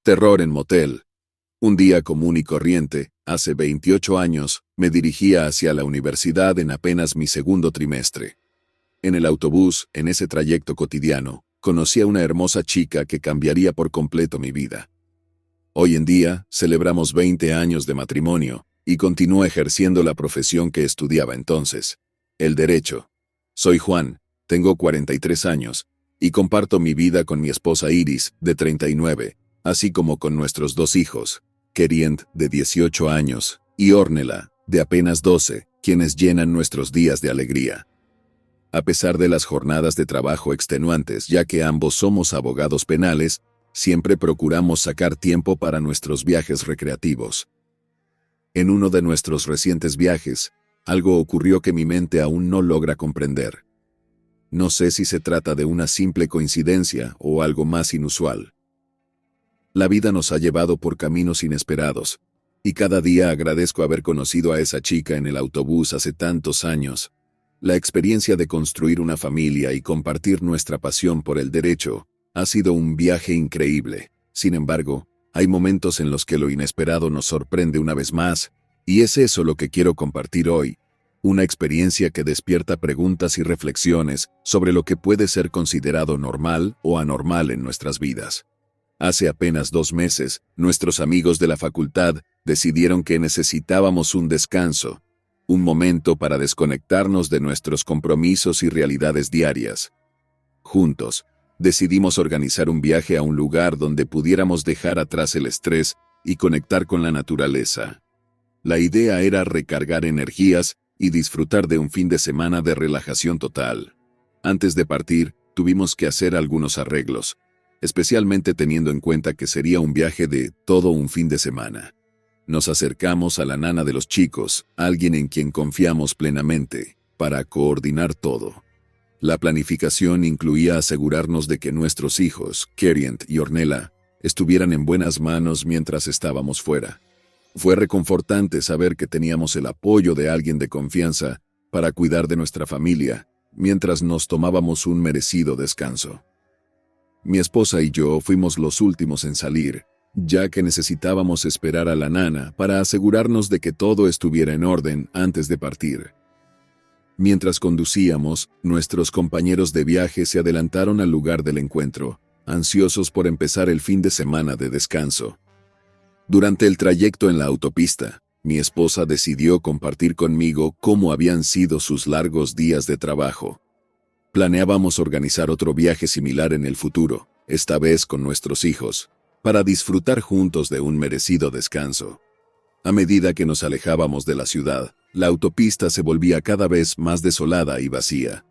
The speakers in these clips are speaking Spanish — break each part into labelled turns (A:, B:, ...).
A: Terror en motel. Un día común y corriente, hace 28 años, me dirigía hacia la universidad en apenas mi segundo trimestre. En el autobús, en ese trayecto cotidiano, conocí a una hermosa chica que cambiaría por completo mi vida. Hoy en día, celebramos 20 años de matrimonio, y continúo ejerciendo la profesión que estudiaba entonces, el derecho. Soy Juan, tengo 43 años, y comparto mi vida con mi esposa Iris, de 39, así como con nuestros dos hijos, Kerient, de 18 años, y Ornella, de apenas 12, quienes llenan nuestros días de alegría. A pesar de las jornadas de trabajo extenuantes, ya que ambos somos abogados penales, siempre procuramos sacar tiempo para nuestros viajes recreativos. En uno de nuestros recientes viajes, algo ocurrió que mi mente aún no logra comprender. No sé si se trata de una simple coincidencia o algo más inusual. La vida nos ha llevado por caminos inesperados, y cada día agradezco haber conocido a esa chica en el autobús hace tantos años. La experiencia de construir una familia y compartir nuestra pasión por el derecho ha sido un viaje increíble. Sin embargo, hay momentos en los que lo inesperado nos sorprende una vez más, y es eso lo que quiero compartir hoy. Una experiencia que despierta preguntas y reflexiones sobre lo que puede ser considerado normal o anormal en nuestras vidas. Hace apenas 2 meses, nuestros amigos de la facultad decidieron que necesitábamos un descanso, un momento para desconectarnos de nuestros compromisos y realidades diarias. Juntos, decidimos organizar un viaje a un lugar donde pudiéramos dejar atrás el estrés y conectar con la naturaleza. La idea era recargar energías y disfrutar de un fin de semana de relajación total. Antes de partir, tuvimos que hacer algunos arreglos, especialmente teniendo en cuenta que sería un viaje de todo un fin de semana. Nos acercamos a la nana de los chicos, alguien en quien confiamos plenamente, para coordinar todo. La planificación incluía asegurarnos de que nuestros hijos, Kerient y Ornella, estuvieran en buenas manos mientras estábamos fuera. Fue reconfortante saber que teníamos el apoyo de alguien de confianza para cuidar de nuestra familia, mientras nos tomábamos un merecido descanso. Mi esposa y yo fuimos los últimos en salir, ya que necesitábamos esperar a la nana para asegurarnos de que todo estuviera en orden antes de partir. Mientras conducíamos, nuestros compañeros de viaje se adelantaron al lugar del encuentro, ansiosos por empezar el fin de semana de descanso. Durante el trayecto en la autopista, mi esposa decidió compartir conmigo cómo habían sido sus largos días de trabajo. Planeábamos organizar otro viaje similar en el futuro, esta vez con nuestros hijos, para disfrutar juntos de un merecido descanso. A medida que nos alejábamos de la ciudad, la autopista se volvía cada vez más desolada y vacía.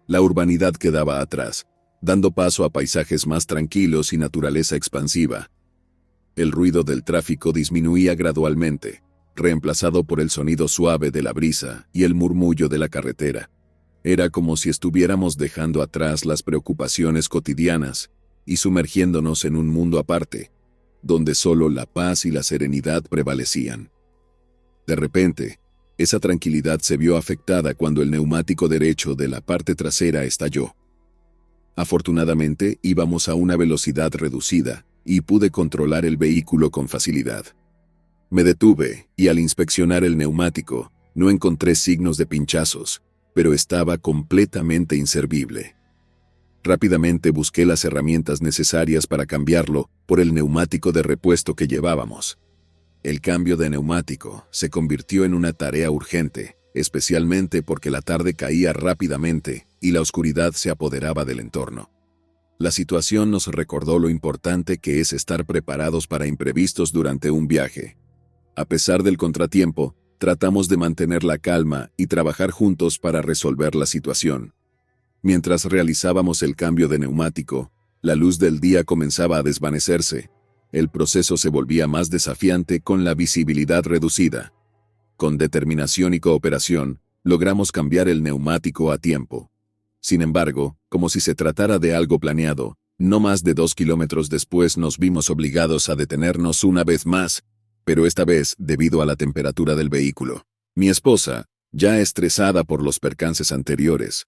A: La urbanidad quedaba atrás, dando paso a paisajes más tranquilos y naturaleza expansiva. El ruido del tráfico disminuía gradualmente, reemplazado por el sonido suave de la brisa y el murmullo de la carretera. Era como si estuviéramos dejando atrás las preocupaciones cotidianas y sumergiéndonos en un mundo aparte, donde solo la paz y la serenidad prevalecían. De repente, esa tranquilidad se vio afectada cuando el neumático derecho de la parte trasera estalló. Afortunadamente, íbamos a una velocidad reducida y pude controlar el vehículo con facilidad. Me detuve y al inspeccionar el neumático, no encontré signos de pinchazos, pero estaba completamente inservible. Rápidamente busqué las herramientas necesarias para cambiarlo por el neumático de repuesto que llevábamos. El cambio de neumático se convirtió en una tarea urgente, especialmente porque la tarde caía rápidamente y la oscuridad se apoderaba del entorno. La situación nos recordó lo importante que es estar preparados para imprevistos durante un viaje. A pesar del contratiempo, tratamos de mantener la calma y trabajar juntos para resolver la situación. Mientras realizábamos el cambio de neumático, la luz del día comenzaba a desvanecerse. El proceso se volvía más desafiante con la visibilidad reducida. Con determinación y cooperación, logramos cambiar el neumático a tiempo. Sin embargo, como si se tratara de algo planeado, no más de 2 kilómetros después nos vimos obligados a detenernos una vez más, pero esta vez debido a la temperatura del vehículo. Mi esposa, ya estresada por los percances anteriores,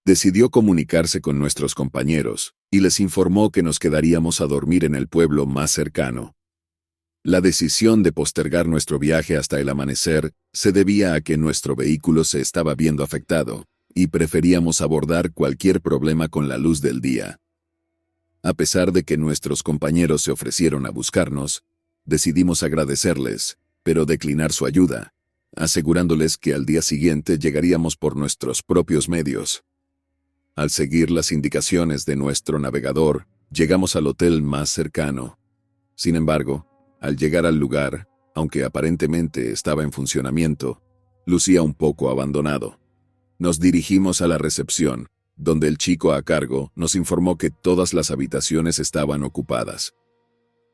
A: Decidió comunicarse con nuestros compañeros y les informó que nos quedaríamos a dormir en el pueblo más cercano. La decisión de postergar nuestro viaje hasta el amanecer se debía a que nuestro vehículo se estaba viendo afectado y preferíamos abordar cualquier problema con la luz del día. A pesar de que nuestros compañeros se ofrecieron a buscarnos, decidimos agradecerles, pero declinar su ayuda, asegurándoles que al día siguiente llegaríamos por nuestros propios medios. Al seguir las indicaciones de nuestro navegador, llegamos al hotel más cercano. Sin embargo, al llegar al lugar, aunque aparentemente estaba en funcionamiento, lucía un poco abandonado. Nos dirigimos a la recepción, donde el chico a cargo nos informó que todas las habitaciones estaban ocupadas.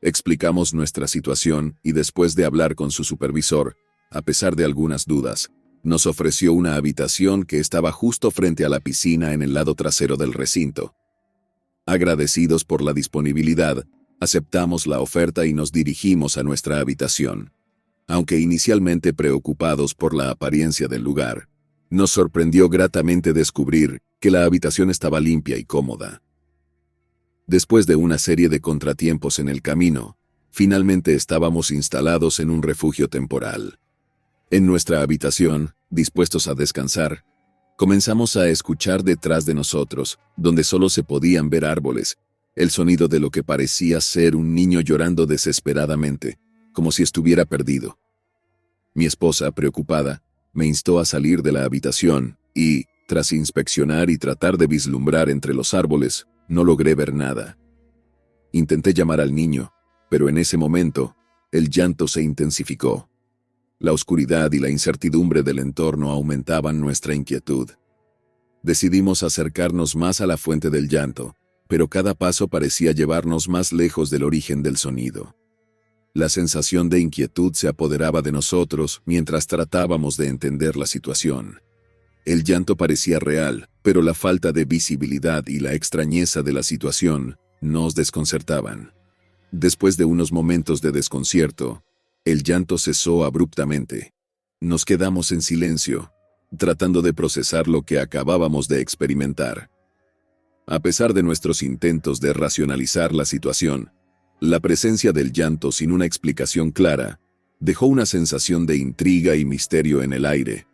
A: Explicamos nuestra situación y después de hablar con su supervisor, a pesar de algunas dudas, nos ofreció una habitación que estaba justo frente a la piscina en el lado trasero del recinto. Agradecidos por la disponibilidad, aceptamos la oferta y nos dirigimos a nuestra habitación. Aunque inicialmente preocupados por la apariencia del lugar, nos sorprendió gratamente descubrir que la habitación estaba limpia y cómoda. Después de una serie de contratiempos en el camino, finalmente estábamos instalados en un refugio temporal. En nuestra habitación, dispuestos a descansar, comenzamos a escuchar detrás de nosotros, donde solo se podían ver árboles, el sonido de lo que parecía ser un niño llorando desesperadamente, como si estuviera perdido. Mi esposa, preocupada, me instó a salir de la habitación y, tras inspeccionar y tratar de vislumbrar entre los árboles, no logré ver nada. Intenté llamar al niño, pero en ese momento, el llanto se intensificó. La oscuridad y la incertidumbre del entorno aumentaban nuestra inquietud. Decidimos acercarnos más a la fuente del llanto, pero cada paso parecía llevarnos más lejos del origen del sonido. La sensación de inquietud se apoderaba de nosotros mientras tratábamos de entender la situación. El llanto parecía real, pero la falta de visibilidad y la extrañeza de la situación nos desconcertaban. Después de unos momentos de desconcierto, el llanto cesó abruptamente. Nos quedamos en silencio, tratando de procesar lo que acabábamos de experimentar. A pesar de nuestros intentos de racionalizar la situación, la presencia del llanto sin una explicación clara dejó una sensación de intriga y misterio en el aire.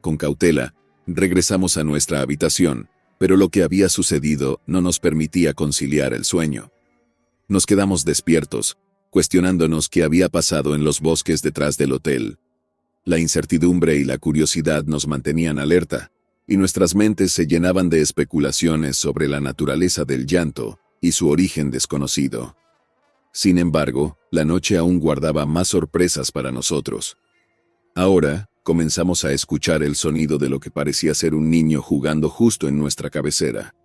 A: Con cautela, regresamos a nuestra habitación, pero lo que había sucedido no nos permitía conciliar el sueño. Nos quedamos despiertos, cuestionándonos qué había pasado en los bosques detrás del hotel. La incertidumbre y la curiosidad nos mantenían alerta, y nuestras mentes se llenaban de especulaciones sobre la naturaleza del llanto y su origen desconocido. Sin embargo, la noche aún guardaba más sorpresas para nosotros. Ahora, comenzamos a escuchar el sonido de lo que parecía ser un niño jugando justo en nuestra cabecera.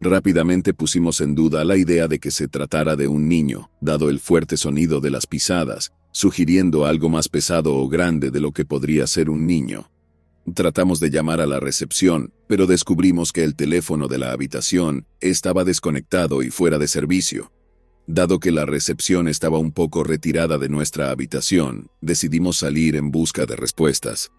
A: Rápidamente pusimos en duda la idea de que se tratara de un niño, dado el fuerte sonido de las pisadas, sugiriendo algo más pesado o grande de lo que podría ser un niño. Tratamos de llamar a la recepción, pero descubrimos que el teléfono de la habitación estaba desconectado y fuera de servicio. Dado que la recepción estaba un poco retirada de nuestra habitación, decidimos salir en busca de respuestas.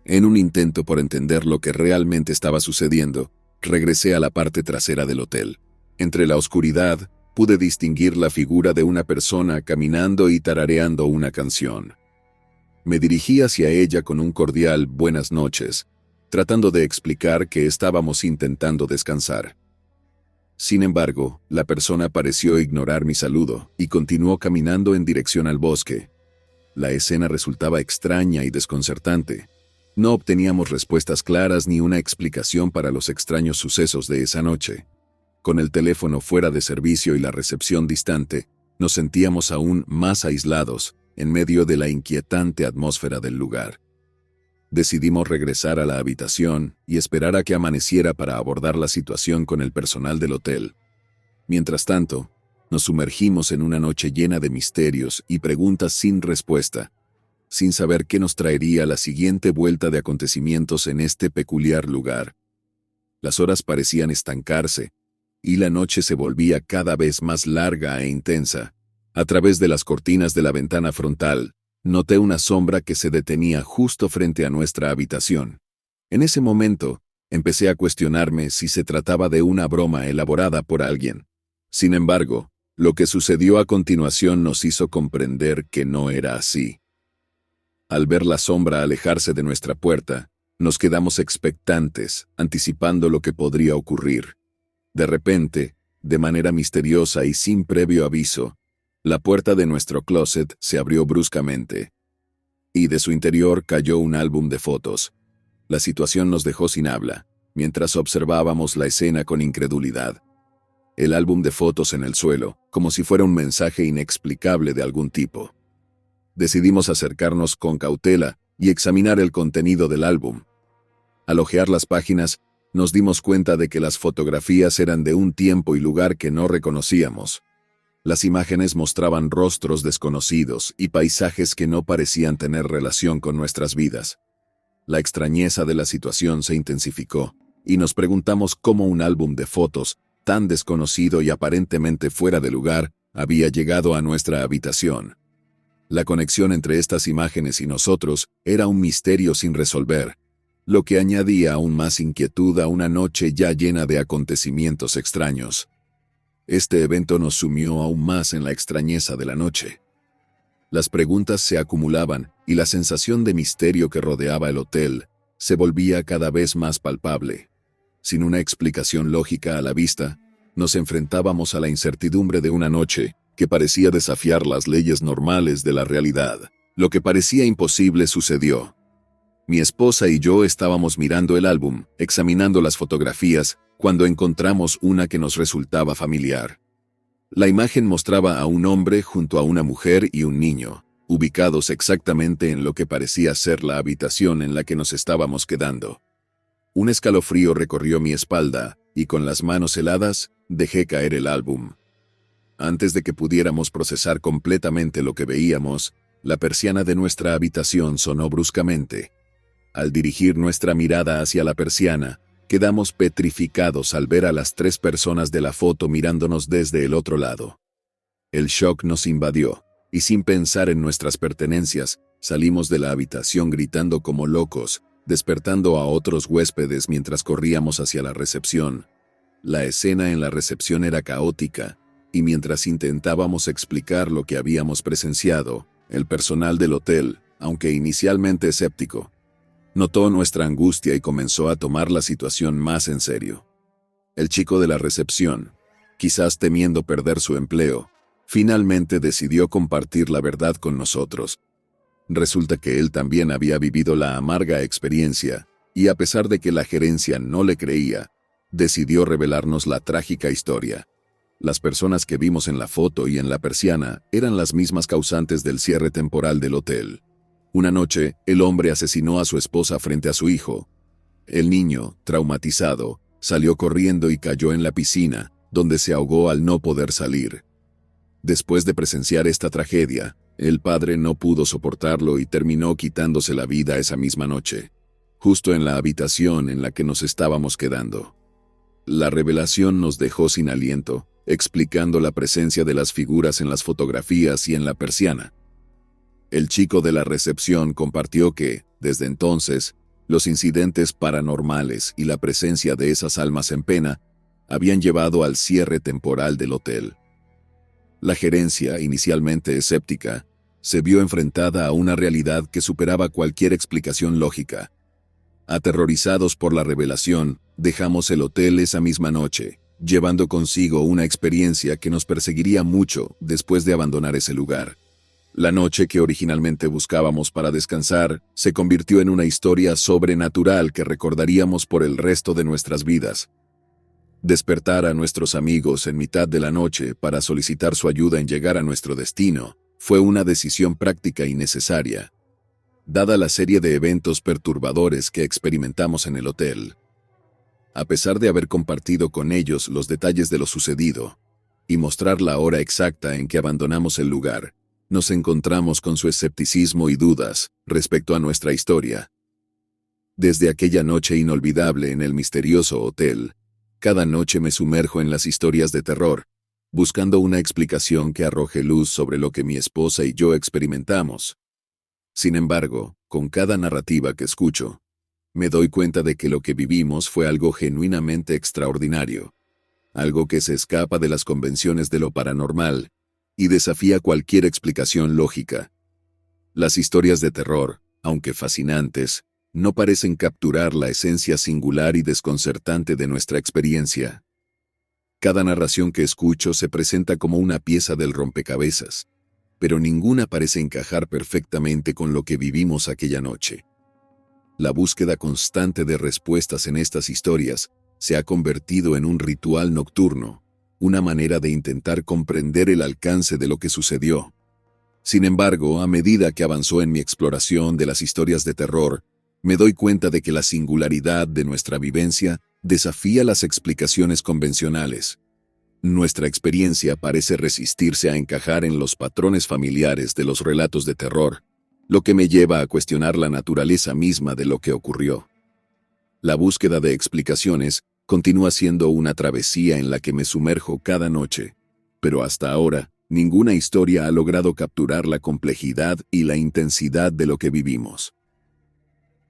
A: En un intento por entender lo que realmente estaba sucediendo, regresé a la parte trasera del hotel. Entre la oscuridad, pude distinguir la figura de una persona caminando y tarareando una canción. Me dirigí hacia ella con un cordial buenas noches, tratando de explicar que estábamos intentando descansar. Sin embargo, la persona pareció ignorar mi saludo y continuó caminando en dirección al bosque. La escena resultaba extraña y desconcertante. No obteníamos respuestas claras ni una explicación para los extraños sucesos de esa noche. Con el teléfono fuera de servicio y la recepción distante, nos sentíamos aún más aislados en medio de la inquietante atmósfera del lugar. Decidimos regresar a la habitación y esperar a que amaneciera para abordar la situación con el personal del hotel. Mientras tanto, nos sumergimos en una noche llena de misterios y preguntas sin respuesta, sin saber qué nos traería la siguiente vuelta de acontecimientos en este peculiar lugar. Las horas parecían estancarse, y la noche se volvía cada vez más larga e intensa. A través de las cortinas de la ventana frontal, noté una sombra que se detenía justo frente a nuestra habitación. En ese momento, Empecé a cuestionarme si se trataba de una broma elaborada por alguien. Sin embargo, lo que sucedió a continuación nos hizo comprender que no era así. Al ver la sombra alejarse de nuestra puerta, nos quedamos expectantes, anticipando lo que podría ocurrir. De repente, de manera misteriosa y sin previo aviso, la puerta de nuestro closet se abrió bruscamente, y de su interior cayó un álbum de fotos. La situación nos dejó sin habla, mientras observábamos la escena con incredulidad. El álbum de fotos en el suelo, como si fuera un mensaje inexplicable de algún tipo. Decidimos acercarnos con cautela y examinar el contenido del álbum. Al hojear las páginas, nos dimos cuenta de que las fotografías eran de un tiempo y lugar que no reconocíamos. Las imágenes mostraban rostros desconocidos y paisajes que no parecían tener relación con nuestras vidas. La extrañeza de la situación se intensificó, y nos preguntamos cómo un álbum de fotos, tan desconocido y aparentemente fuera de lugar, había llegado a nuestra habitación. La conexión entre estas imágenes y nosotros era un misterio sin resolver, lo que añadía aún más inquietud a una noche ya llena de acontecimientos extraños. Este evento nos sumió aún más en la extrañeza de la noche. Las preguntas se acumulaban y la sensación de misterio que rodeaba el hotel se volvía cada vez más palpable. Sin una explicación lógica a la vista, nos enfrentábamos a la incertidumbre de una noche que parecía desafiar las leyes normales de la realidad. Lo que parecía imposible sucedió. Mi esposa y yo estábamos mirando el álbum, examinando las fotografías, cuando encontramos una que nos resultaba familiar. La imagen mostraba a un hombre junto a una mujer y un niño, ubicados exactamente en lo que parecía ser la habitación en la que nos estábamos quedando. Un escalofrío recorrió mi espalda, y con las manos heladas, dejé caer el álbum. Antes de que pudiéramos procesar completamente lo que veíamos, la persiana de nuestra habitación sonó bruscamente. Al dirigir nuestra mirada hacia la persiana, quedamos petrificados al ver a las 3 personas de la foto mirándonos desde el otro lado. El shock nos invadió, y sin pensar en nuestras pertenencias, salimos de la habitación gritando como locos, despertando a otros huéspedes mientras corríamos hacia la recepción. La escena en la recepción era caótica, y mientras intentábamos explicar lo que habíamos presenciado, el personal del hotel, aunque inicialmente escéptico, notó nuestra angustia y comenzó a tomar la situación más en serio. El chico de la recepción, quizás temiendo perder su empleo, finalmente decidió compartir la verdad con nosotros. Resulta que él también había vivido la amarga experiencia, y a pesar de que la gerencia no le creía, decidió revelarnos la trágica historia. Las personas que vimos en la foto y en la persiana eran las mismas causantes del cierre temporal del hotel. Una noche, el hombre asesinó a su esposa frente a su hijo. El niño, traumatizado, salió corriendo y cayó en la piscina, donde se ahogó al no poder salir. Después de presenciar esta tragedia, el padre no pudo soportarlo y terminó quitándose la vida esa misma noche, justo en la habitación en la que nos estábamos quedando. La revelación nos dejó sin aliento, explicando la presencia de las figuras en las fotografías y en la persiana. El chico de la recepción compartió que, desde entonces, los incidentes paranormales y la presencia de esas almas en pena habían llevado al cierre temporal del hotel. La gerencia, inicialmente escéptica, se vio enfrentada a una realidad que superaba cualquier explicación lógica. Aterrorizados por la revelación, dejamos el hotel esa misma noche, llevando consigo una experiencia que nos perseguiría mucho después de abandonar ese lugar. La noche que originalmente buscábamos para descansar se convirtió en una historia sobrenatural que recordaríamos por el resto de nuestras vidas. Despertar a nuestros amigos en mitad de la noche para solicitar su ayuda en llegar a nuestro destino fue una decisión práctica y necesaria, dada la serie de eventos perturbadores que experimentamos en el hotel. A pesar de haber compartido con ellos los detalles de lo sucedido y mostrar la hora exacta en que abandonamos el lugar, nos encontramos con su escepticismo y dudas respecto a nuestra historia. Desde aquella noche inolvidable en el misterioso hotel, cada noche me sumerjo en las historias de terror, buscando una explicación que arroje luz sobre lo que mi esposa y yo experimentamos. Sin embargo, con cada narrativa que escucho, me doy cuenta de que lo que vivimos fue algo genuinamente extraordinario, algo que se escapa de las convenciones de lo paranormal y desafía cualquier explicación lógica. Las historias de terror, aunque fascinantes, no parecen capturar la esencia singular y desconcertante de nuestra experiencia. Cada narración que escucho se presenta como una pieza del rompecabezas, pero ninguna parece encajar perfectamente con lo que vivimos aquella noche. La búsqueda constante de respuestas en estas historias se ha convertido en un ritual nocturno, una manera de intentar comprender el alcance de lo que sucedió. Sin embargo, a medida que avanzó en mi exploración de las historias de terror, me doy cuenta de que la singularidad de nuestra vivencia desafía las explicaciones convencionales. Nuestra experiencia parece resistirse a encajar en los patrones familiares de los relatos de terror, lo que me lleva a cuestionar la naturaleza misma de lo que ocurrió. La búsqueda de explicaciones continúa siendo una travesía en la que me sumerjo cada noche, pero hasta ahora, ninguna historia ha logrado capturar la complejidad y la intensidad de lo que vivimos.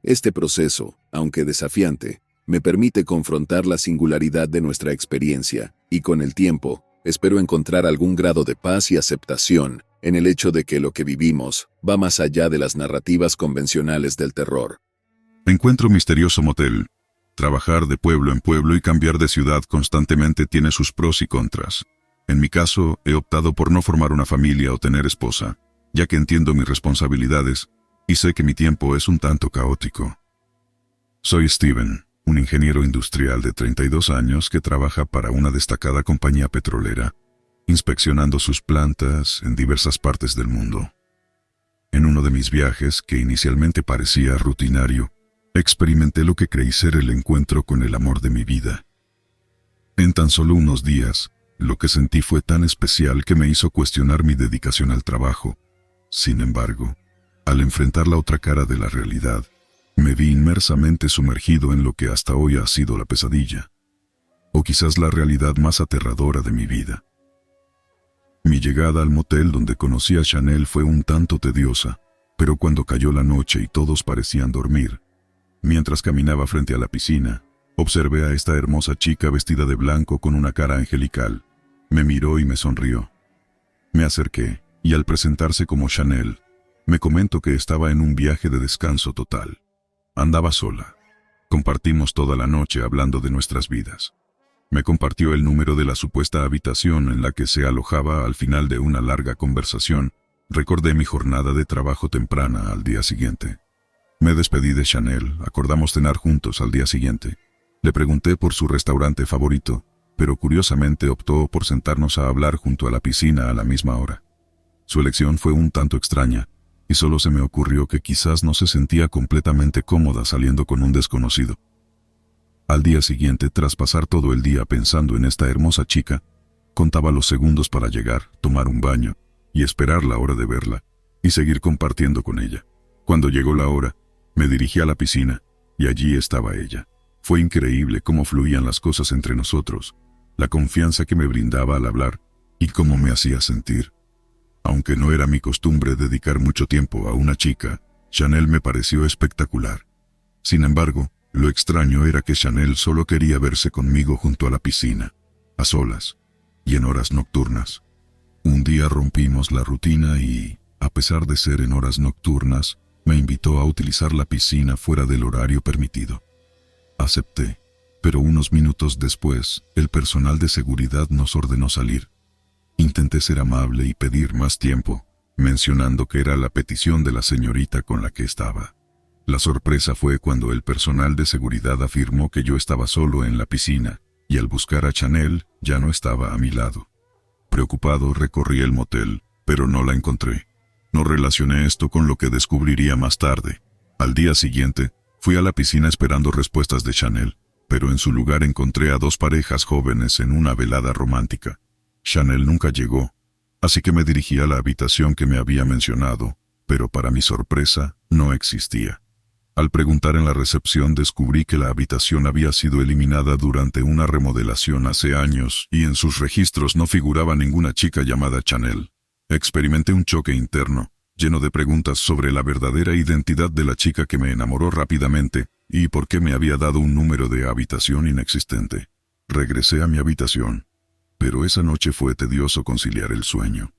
A: Este proceso, aunque desafiante, me permite confrontar la singularidad de nuestra experiencia, y con el tiempo, espero encontrar algún grado de paz y aceptación en el hecho de que lo que vivimos va más allá de las narrativas convencionales del terror.
B: Encuentro misterioso motel. Trabajar de pueblo en pueblo y cambiar de ciudad constantemente tiene sus pros y contras. En mi caso, he optado por no formar una familia o tener esposa, ya que entiendo mis responsabilidades y sé que mi tiempo es un tanto caótico. Soy Steven, un ingeniero industrial de 32 años que trabaja para una destacada compañía petrolera, inspeccionando sus plantas en diversas partes del mundo. En uno de mis viajes, que inicialmente parecía rutinario, experimenté lo que creí ser el encuentro con el amor de mi vida. En tan solo unos días, lo que sentí fue tan especial que me hizo cuestionar mi dedicación al trabajo. Sin embargo, al enfrentar la otra cara de la realidad, me vi inmersamente sumergido en lo que hasta hoy ha sido la pesadilla, o quizás la realidad más aterradora de mi vida. Mi llegada al motel donde conocí a Chanel fue un tanto tediosa, pero cuando cayó la noche y todos parecían dormir, mientras caminaba frente a la piscina, observé a esta hermosa chica vestida de blanco con una cara angelical. Me miró y me sonrió. Me acerqué, y al presentarse como Chanel, me comentó que estaba en un viaje de descanso total. Andaba sola. Compartimos toda la noche hablando de nuestras vidas. Me compartió el número de la supuesta habitación en la que se alojaba. Al final de una larga conversación. Recordé mi jornada de trabajo temprana al día siguiente. Me despedí de Chanel, acordamos cenar juntos al día siguiente. Le pregunté por su restaurante favorito, pero curiosamente optó por sentarnos a hablar junto a la piscina a la misma hora. Su elección fue un tanto extraña, y solo se me ocurrió que quizás no se sentía completamente cómoda saliendo con un desconocido. Al día siguiente, tras pasar todo el día pensando en esta hermosa chica, contaba los segundos para llegar, tomar un baño, y esperar la hora de verla, y seguir compartiendo con ella. Cuando llegó la hora, me dirigí a la piscina, y allí estaba ella. Fue increíble cómo fluían las cosas entre nosotros, la confianza que me brindaba al hablar, y cómo me hacía sentir. Aunque no era mi costumbre dedicar mucho tiempo a una chica, Chanel me pareció espectacular. Sin embargo, lo extraño era que Chanel solo quería verse conmigo junto a la piscina, a solas, y en horas nocturnas. Un día rompimos la rutina y, a pesar de ser en horas nocturnas, me invitó a utilizar la piscina fuera del horario permitido. Acepté, pero unos minutos después, el personal de seguridad nos ordenó salir. Intenté ser amable y pedir más tiempo, mencionando que era la petición de la señorita con la que estaba. La sorpresa fue cuando el personal de seguridad afirmó que yo estaba solo en la piscina, y al buscar a Chanel, ya no estaba a mi lado. Preocupado, recorrí el motel, pero no la encontré. No relacioné esto con lo que descubriría más tarde. Al día siguiente, fui a la piscina esperando respuestas de Chanel, pero en su lugar encontré a dos parejas jóvenes en una velada romántica. Chanel nunca llegó, así que me dirigí a la habitación que me había mencionado, pero para mi sorpresa, no existía. Al preguntar en la recepción descubrí que la habitación había sido eliminada durante una remodelación hace años y en sus registros no figuraba ninguna chica llamada Chanel. Experimenté un choque interno, lleno de preguntas sobre la verdadera identidad de la chica que me enamoró rápidamente. y por qué me había dado un número de habitación inexistente. Regresé a mi habitación, pero esa noche fue tedioso conciliar el sueño.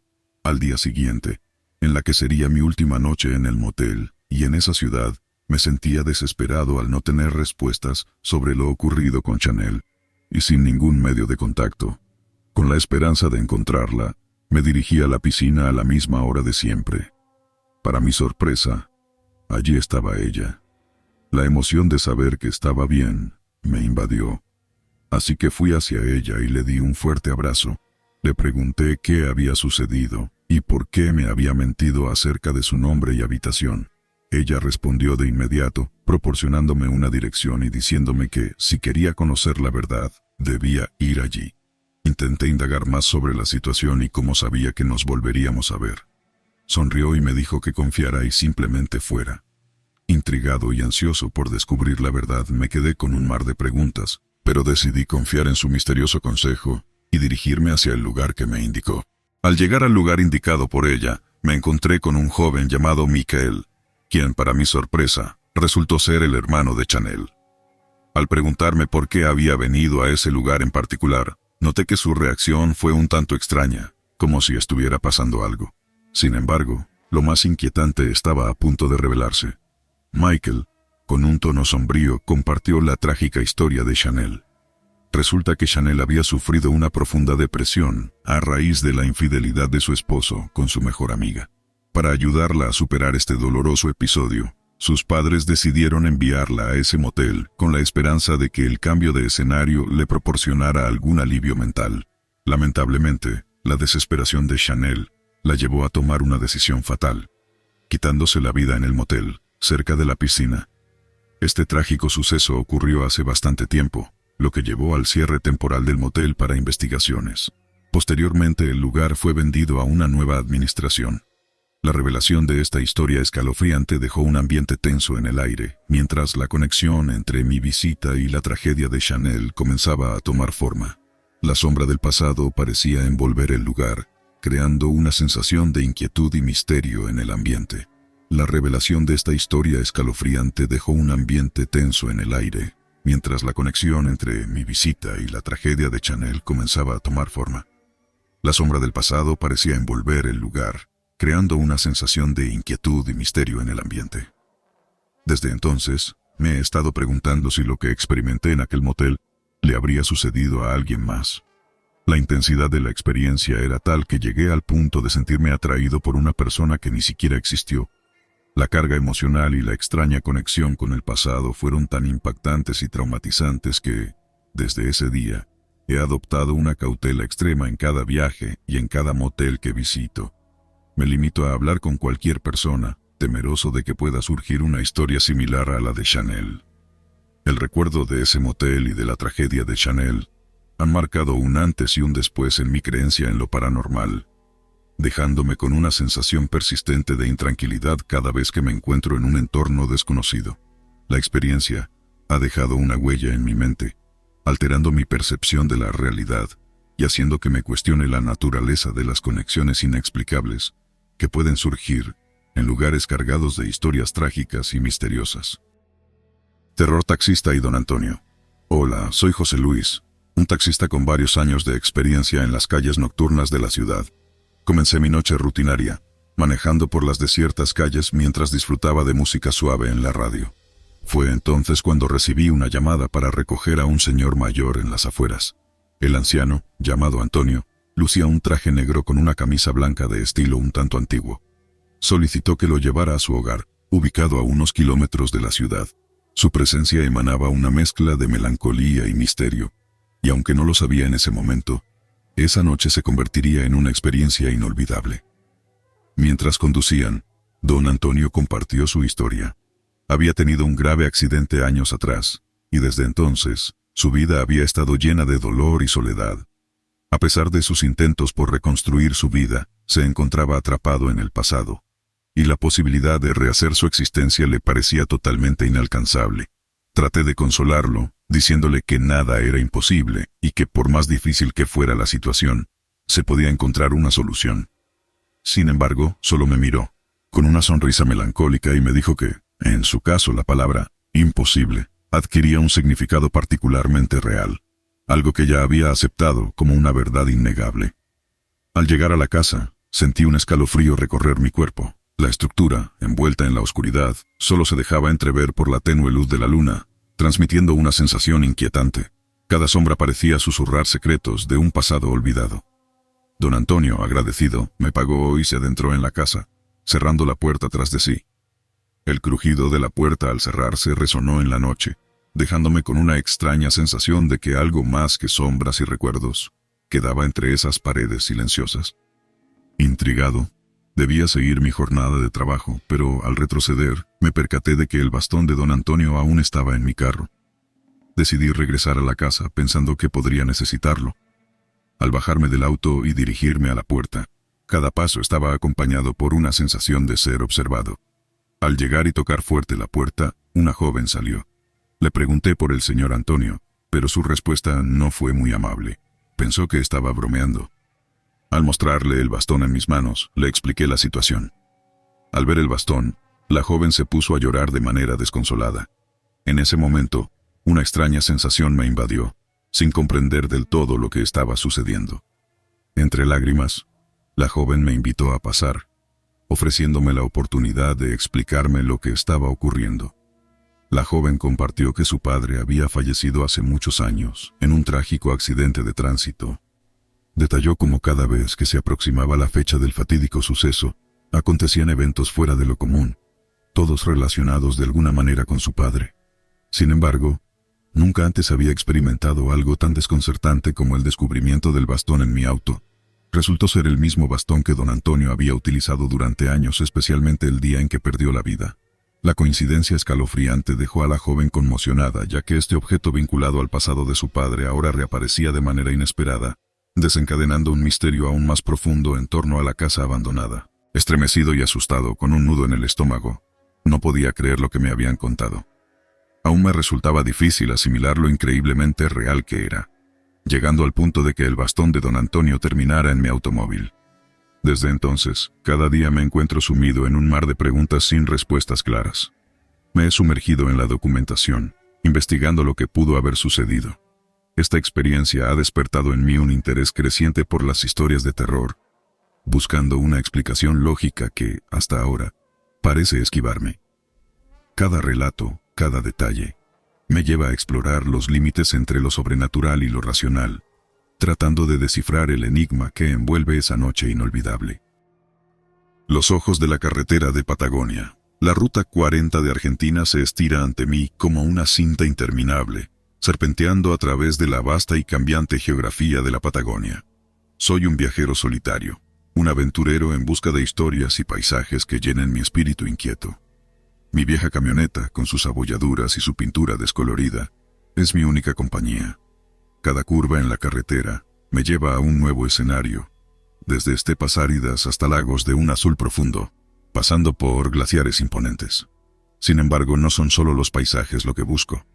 B: Al día siguiente, en la que sería mi última noche en el motel, y en esa ciudad, me sentía desesperado al no tener respuestas sobre lo ocurrido con Chanel, y sin ningún medio de contacto. Con la esperanza de encontrarla, me dirigí a la piscina a la misma hora de siempre. Para mi sorpresa, allí estaba ella. La emoción de saber que estaba bien me invadió. Así que fui hacia ella y le di un fuerte abrazo. Le pregunté qué había sucedido y por qué me había mentido acerca de su nombre y habitación. Ella respondió de inmediato, proporcionándome una dirección y diciéndome que, si quería conocer la verdad, debía ir allí. Intenté indagar más sobre la situación y cómo sabía que nos volveríamos a ver. Sonrió y me dijo que confiara y simplemente fuera. Intrigado y ansioso por descubrir la verdad, me quedé con un mar de preguntas, pero decidí confiar en su misterioso consejo y dirigirme hacia el lugar que me indicó. Al llegar al lugar indicado por ella, me encontré con un joven llamado Michael, quien, para mi sorpresa, resultó ser el hermano de Chanel. Al preguntarme por qué había venido a ese lugar en particular, noté que su reacción fue un tanto extraña, como si estuviera pasando algo. Sin embargo, lo más inquietante estaba a punto de revelarse. Michael, con un tono sombrío, compartió la trágica historia de Chanel. Resulta que Chanel había sufrido una profunda depresión a raíz de la infidelidad de su esposo con su mejor amiga. Para ayudarla a superar este doloroso episodio, sus padres decidieron enviarla a ese motel con la esperanza de que el cambio de escenario le proporcionara algún alivio mental. Lamentablemente, la desesperación de Chanel la llevó a tomar una decisión fatal, quitándose la vida en el motel, cerca de la piscina. Este trágico suceso ocurrió hace bastante tiempo, lo que llevó al cierre temporal del motel para investigaciones. Posteriormente, el lugar fue vendido a una nueva administración. La revelación de esta historia escalofriante dejó un ambiente tenso en el aire, mientras la conexión entre mi visita y la tragedia de Chanel comenzaba a tomar forma. La sombra del pasado parecía envolver el lugar, creando una sensación de inquietud y misterio en el ambiente. La revelación de esta historia escalofriante dejó un ambiente tenso en el aire, mientras la conexión entre mi visita y la tragedia de Chanel comenzaba a tomar forma. La sombra del pasado parecía envolver el lugar, creando una sensación de inquietud y misterio en el ambiente. Desde entonces, me he estado preguntando si lo que experimenté en aquel motel le habría sucedido a alguien más. La intensidad de la experiencia era tal que llegué al punto de sentirme atraído por una persona que ni siquiera existió. La carga emocional y la extraña conexión con el pasado fueron tan impactantes y traumatizantes que, desde ese día, he adoptado una cautela extrema en cada viaje y en cada motel que visito. Me limito a hablar con cualquier persona, temeroso de que pueda surgir una historia similar a la de Chanel. El recuerdo de ese motel y de la tragedia de Chanel han marcado un antes y un después en mi creencia en lo paranormal, dejándome con una sensación persistente de intranquilidad cada vez que me encuentro en un entorno desconocido. La experiencia ha dejado una huella en mi mente, alterando mi percepción de la realidad y haciendo que me cuestione la naturaleza de las conexiones inexplicables que pueden surgir en lugares cargados de historias trágicas y misteriosas. Terror taxista y don Antonio. Hola, soy José Luis, un taxista con varios años de experiencia en las calles nocturnas de la ciudad. Comencé mi noche rutinaria, manejando por las desiertas calles mientras disfrutaba de música suave en la radio. Fue entonces cuando recibí una llamada para recoger a un señor mayor en las afueras. El anciano, llamado Antonio, lucía un traje negro con una camisa blanca de estilo un tanto antiguo. Solicitó que lo llevara a su hogar, ubicado a unos kilómetros de la ciudad. Su presencia emanaba una mezcla de melancolía y misterio, y aunque no lo sabía en ese momento, esa noche se convertiría en una experiencia inolvidable. Mientras conducían, don Antonio compartió su historia. Había tenido un grave accidente años atrás, y desde entonces, su vida había estado llena de dolor y soledad. A pesar de sus intentos por reconstruir su vida, se encontraba atrapado en el pasado, y la posibilidad de rehacer su existencia le parecía totalmente inalcanzable. Traté de consolarlo, diciéndole que nada era imposible y que por más difícil que fuera la situación, se podía encontrar una solución. Sin embargo, solo me miró, con una sonrisa melancólica y me dijo que, en su caso, la palabra Imposible. Adquiría un significado particularmente real, algo que ya había aceptado como una verdad innegable. Al llegar a la casa, sentí un escalofrío recorrer mi cuerpo. La estructura, envuelta en la oscuridad, solo se dejaba entrever por la tenue luz de la luna, transmitiendo una sensación inquietante. Cada sombra parecía susurrar secretos de un pasado olvidado. Don Antonio, agradecido, me pagó y se adentró en la casa, cerrando la puerta tras de sí. El crujido de la puerta al cerrarse resonó en la noche, dejándome con una extraña sensación de que algo más que sombras y recuerdos quedaba entre esas paredes silenciosas. Intrigado, debía seguir mi jornada de trabajo, pero al retroceder me percaté de que el bastón de don Antonio aún estaba en mi carro. Decidí regresar a la casa pensando que podría necesitarlo. Al bajarme del auto y dirigirme a la puerta, cada paso estaba acompañado por una sensación de ser observado. Al llegar y tocar fuerte la puerta, una joven salió. Le pregunté por el señor Antonio, pero su respuesta no fue muy amable. Pensó que estaba bromeando. Al mostrarle el bastón en mis manos, le expliqué la situación. Al ver el bastón, la joven se puso a llorar de manera desconsolada. En ese momento, una extraña sensación me invadió, sin comprender del todo lo que estaba sucediendo. Entre lágrimas, la joven me invitó a pasar, ofreciéndome la oportunidad de explicarme lo que estaba ocurriendo. La joven compartió que su padre había fallecido hace muchos años en un trágico accidente de tránsito. Detalló cómo cada vez que se aproximaba la fecha del fatídico suceso, acontecían eventos fuera de lo común, todos relacionados de alguna manera con su padre. Sin embargo, nunca antes había experimentado algo tan desconcertante como el descubrimiento del bastón en mi auto. Resultó ser el mismo bastón que don Antonio había utilizado durante años, especialmente el día en que perdió la vida. La coincidencia escalofriante dejó a la joven conmocionada, ya que este objeto vinculado al pasado de su padre ahora reaparecía de manera inesperada, desencadenando un misterio aún más profundo en torno a la casa abandonada. Estremecido y asustado, con un nudo en el estómago, no podía creer lo que me habían contado. Aún me resultaba difícil asimilar lo increíblemente real que era, llegando al punto de que el bastón de don Antonio terminara en mi automóvil. Desde entonces, cada día me encuentro sumido en un mar de preguntas sin respuestas claras. Me he sumergido en la documentación, investigando lo que pudo haber sucedido. Esta experiencia ha despertado en mí un interés creciente por las historias de terror, buscando una explicación lógica que, hasta ahora, parece esquivarme. Cada relato, cada detalle, me lleva a explorar los límites entre lo sobrenatural y lo racional, tratando de descifrar el enigma que envuelve esa noche inolvidable. Los ojos de la carretera de Patagonia. La Ruta 40 de Argentina se estira ante mí como una cinta interminable, serpenteando a través de la vasta y cambiante geografía de la Patagonia. Soy un viajero solitario, un aventurero en busca de historias y paisajes que llenen mi espíritu inquieto. Mi vieja camioneta, con sus abolladuras y su pintura descolorida, es mi única compañía. Cada curva en la carretera me lleva a un nuevo escenario, desde estepas áridas hasta lagos de un azul profundo, pasando por glaciares imponentes. Sin embargo, no son solo los paisajes lo que busco.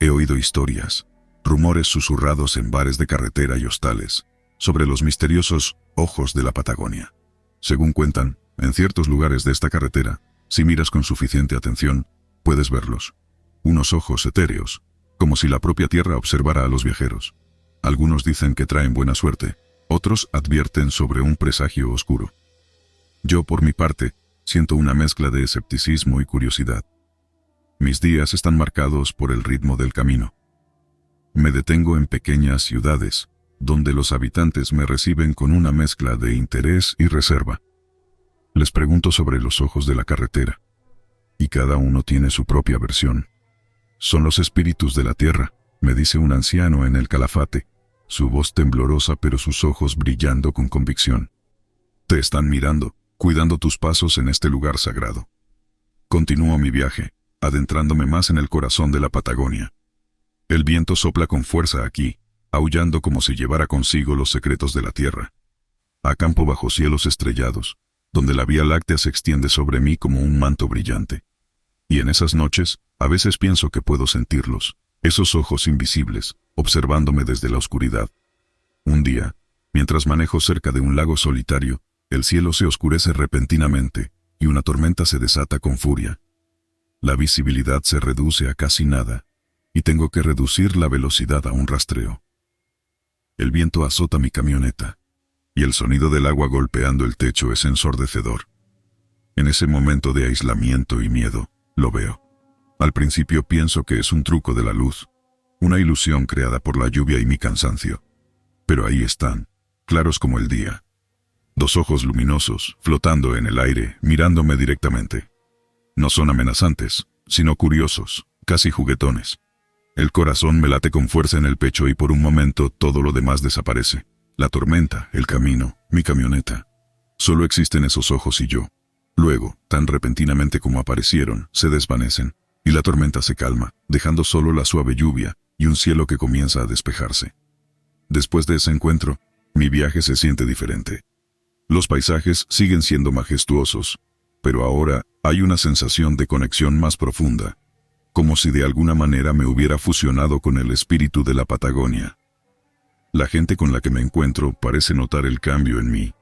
B: He oído historias, rumores susurrados en bares de carretera y hostales, sobre los misteriosos ojos de la Patagonia. Según cuentan, en ciertos lugares de esta carretera, si miras con suficiente atención, puedes verlos. Unos ojos etéreos, como si la propia tierra observara a los viajeros. Algunos dicen que traen buena suerte, otros advierten sobre un presagio oscuro. Yo, por mi parte, siento una mezcla de escepticismo y curiosidad. Mis días están marcados por el ritmo del camino. Me detengo en pequeñas ciudades, donde los habitantes me reciben con una mezcla de interés y reserva. Les pregunto sobre los ojos de la carretera, y cada uno tiene su propia versión. Son los espíritus de la tierra, me dice un anciano en el Calafate, su voz temblorosa pero sus ojos brillando con convicción. Te están mirando, cuidando tus pasos en este lugar sagrado. Continúo mi viaje, adentrándome más en el corazón de la Patagonia. El viento sopla con fuerza aquí, aullando como si llevara consigo los secretos de la tierra. Acampo bajo cielos estrellados, donde la Vía Láctea se extiende sobre mí como un manto brillante. Y en esas noches, a veces pienso que puedo sentirlos, esos ojos invisibles, observándome desde la oscuridad. Un día, mientras manejo cerca de un lago solitario, el cielo se oscurece repentinamente, y una tormenta se desata con furia. La visibilidad se reduce a casi nada, y tengo que reducir la velocidad a un rastreo. El viento azota mi camioneta, y el sonido del agua golpeando el techo es ensordecedor. En ese momento de aislamiento y miedo, lo veo. Al principio pienso que es un truco de la luz, una ilusión creada por la lluvia y mi cansancio. Pero ahí están, claros como el día. Dos ojos luminosos, flotando en el aire, mirándome directamente. No son amenazantes, sino curiosos, casi juguetones. El corazón me late con fuerza en el pecho y por un momento todo lo demás desaparece. La tormenta, el camino, mi camioneta. Solo existen esos ojos y yo. Luego, tan repentinamente como aparecieron, se desvanecen, y la tormenta se calma, dejando solo la suave lluvia y un cielo que comienza a despejarse. Después de ese encuentro, mi viaje se siente diferente. Los paisajes siguen siendo majestuosos, pero ahora hay una sensación de conexión más profunda, como si de alguna manera me hubiera fusionado con el espíritu de la Patagonia. La gente con la que me encuentro parece notar el cambio en mí.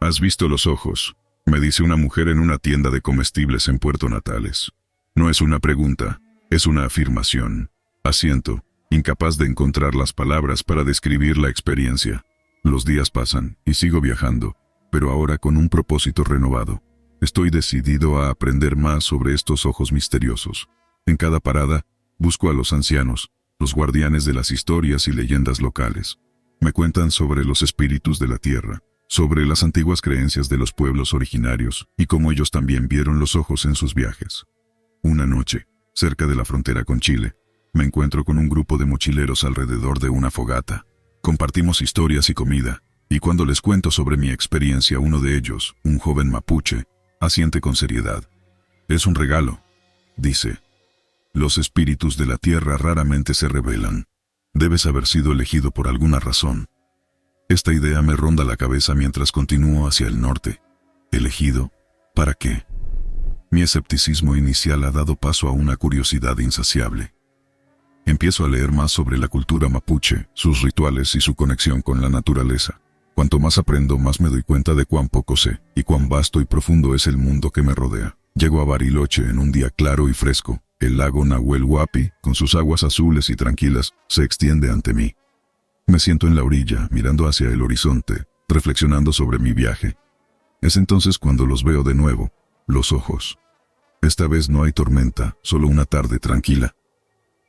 B: ¿Has visto los ojos?, me dice una mujer en una tienda de comestibles en Puerto Natales. No es una pregunta, es una afirmación. Asiento, incapaz de encontrar las palabras para describir la experiencia. Los días pasan y sigo viajando, pero ahora con un propósito renovado. Estoy decidido a aprender más sobre estos ojos misteriosos. En cada parada, busco a los ancianos, los guardianes de las historias y leyendas locales. Me cuentan sobre los espíritus de la tierra, sobre las antiguas creencias de los pueblos originarios y cómo ellos también vieron los ojos en sus viajes. Una noche, cerca de la frontera con Chile, me encuentro con un grupo de mochileros alrededor de una fogata. Compartimos historias y comida, y cuando les cuento sobre mi experiencia, uno de ellos, un joven mapuche, asiente con seriedad. Es un regalo, dice. Los espíritus de la tierra raramente se revelan. Debes haber sido elegido por alguna razón. Esta idea me ronda la cabeza mientras continúo hacia el norte. ¿Elegido? ¿Para qué? Mi escepticismo inicial ha dado paso a una curiosidad insaciable. Empiezo a leer más sobre la cultura mapuche, sus rituales y su conexión con la naturaleza. Cuanto más aprendo, más me doy cuenta de cuán poco sé y cuán vasto y profundo es el mundo que me rodea. Llego a Bariloche en un día claro y fresco. El lago Nahuel Huapi, con sus aguas azules y tranquilas, se extiende ante mí. Me siento en la orilla, mirando hacia el horizonte, reflexionando sobre mi viaje. Es entonces cuando los veo de nuevo, los ojos. Esta vez no hay tormenta, solo una tarde tranquila.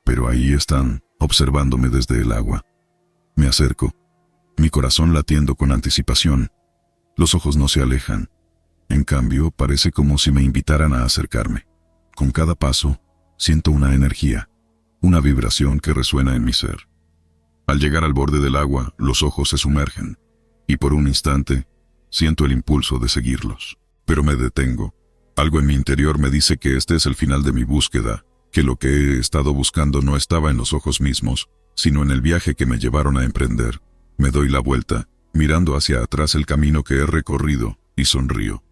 B: Pero ahí están, observándome desde el agua. Me acerco, mi corazón latiendo con anticipación. Los ojos no se alejan. En cambio, parece como si me invitaran a acercarme. Con cada paso, siento una energía, una vibración que resuena en mi ser. Al llegar al borde del agua, los ojos se sumergen, y por un instante, siento el impulso de seguirlos. Pero me detengo. Algo en mi interior me dice que este es el final de mi búsqueda, que lo que he estado buscando no estaba en los ojos mismos, sino en el viaje que me llevaron a emprender. Me doy la vuelta, mirando hacia atrás el camino que he recorrido, y sonrío.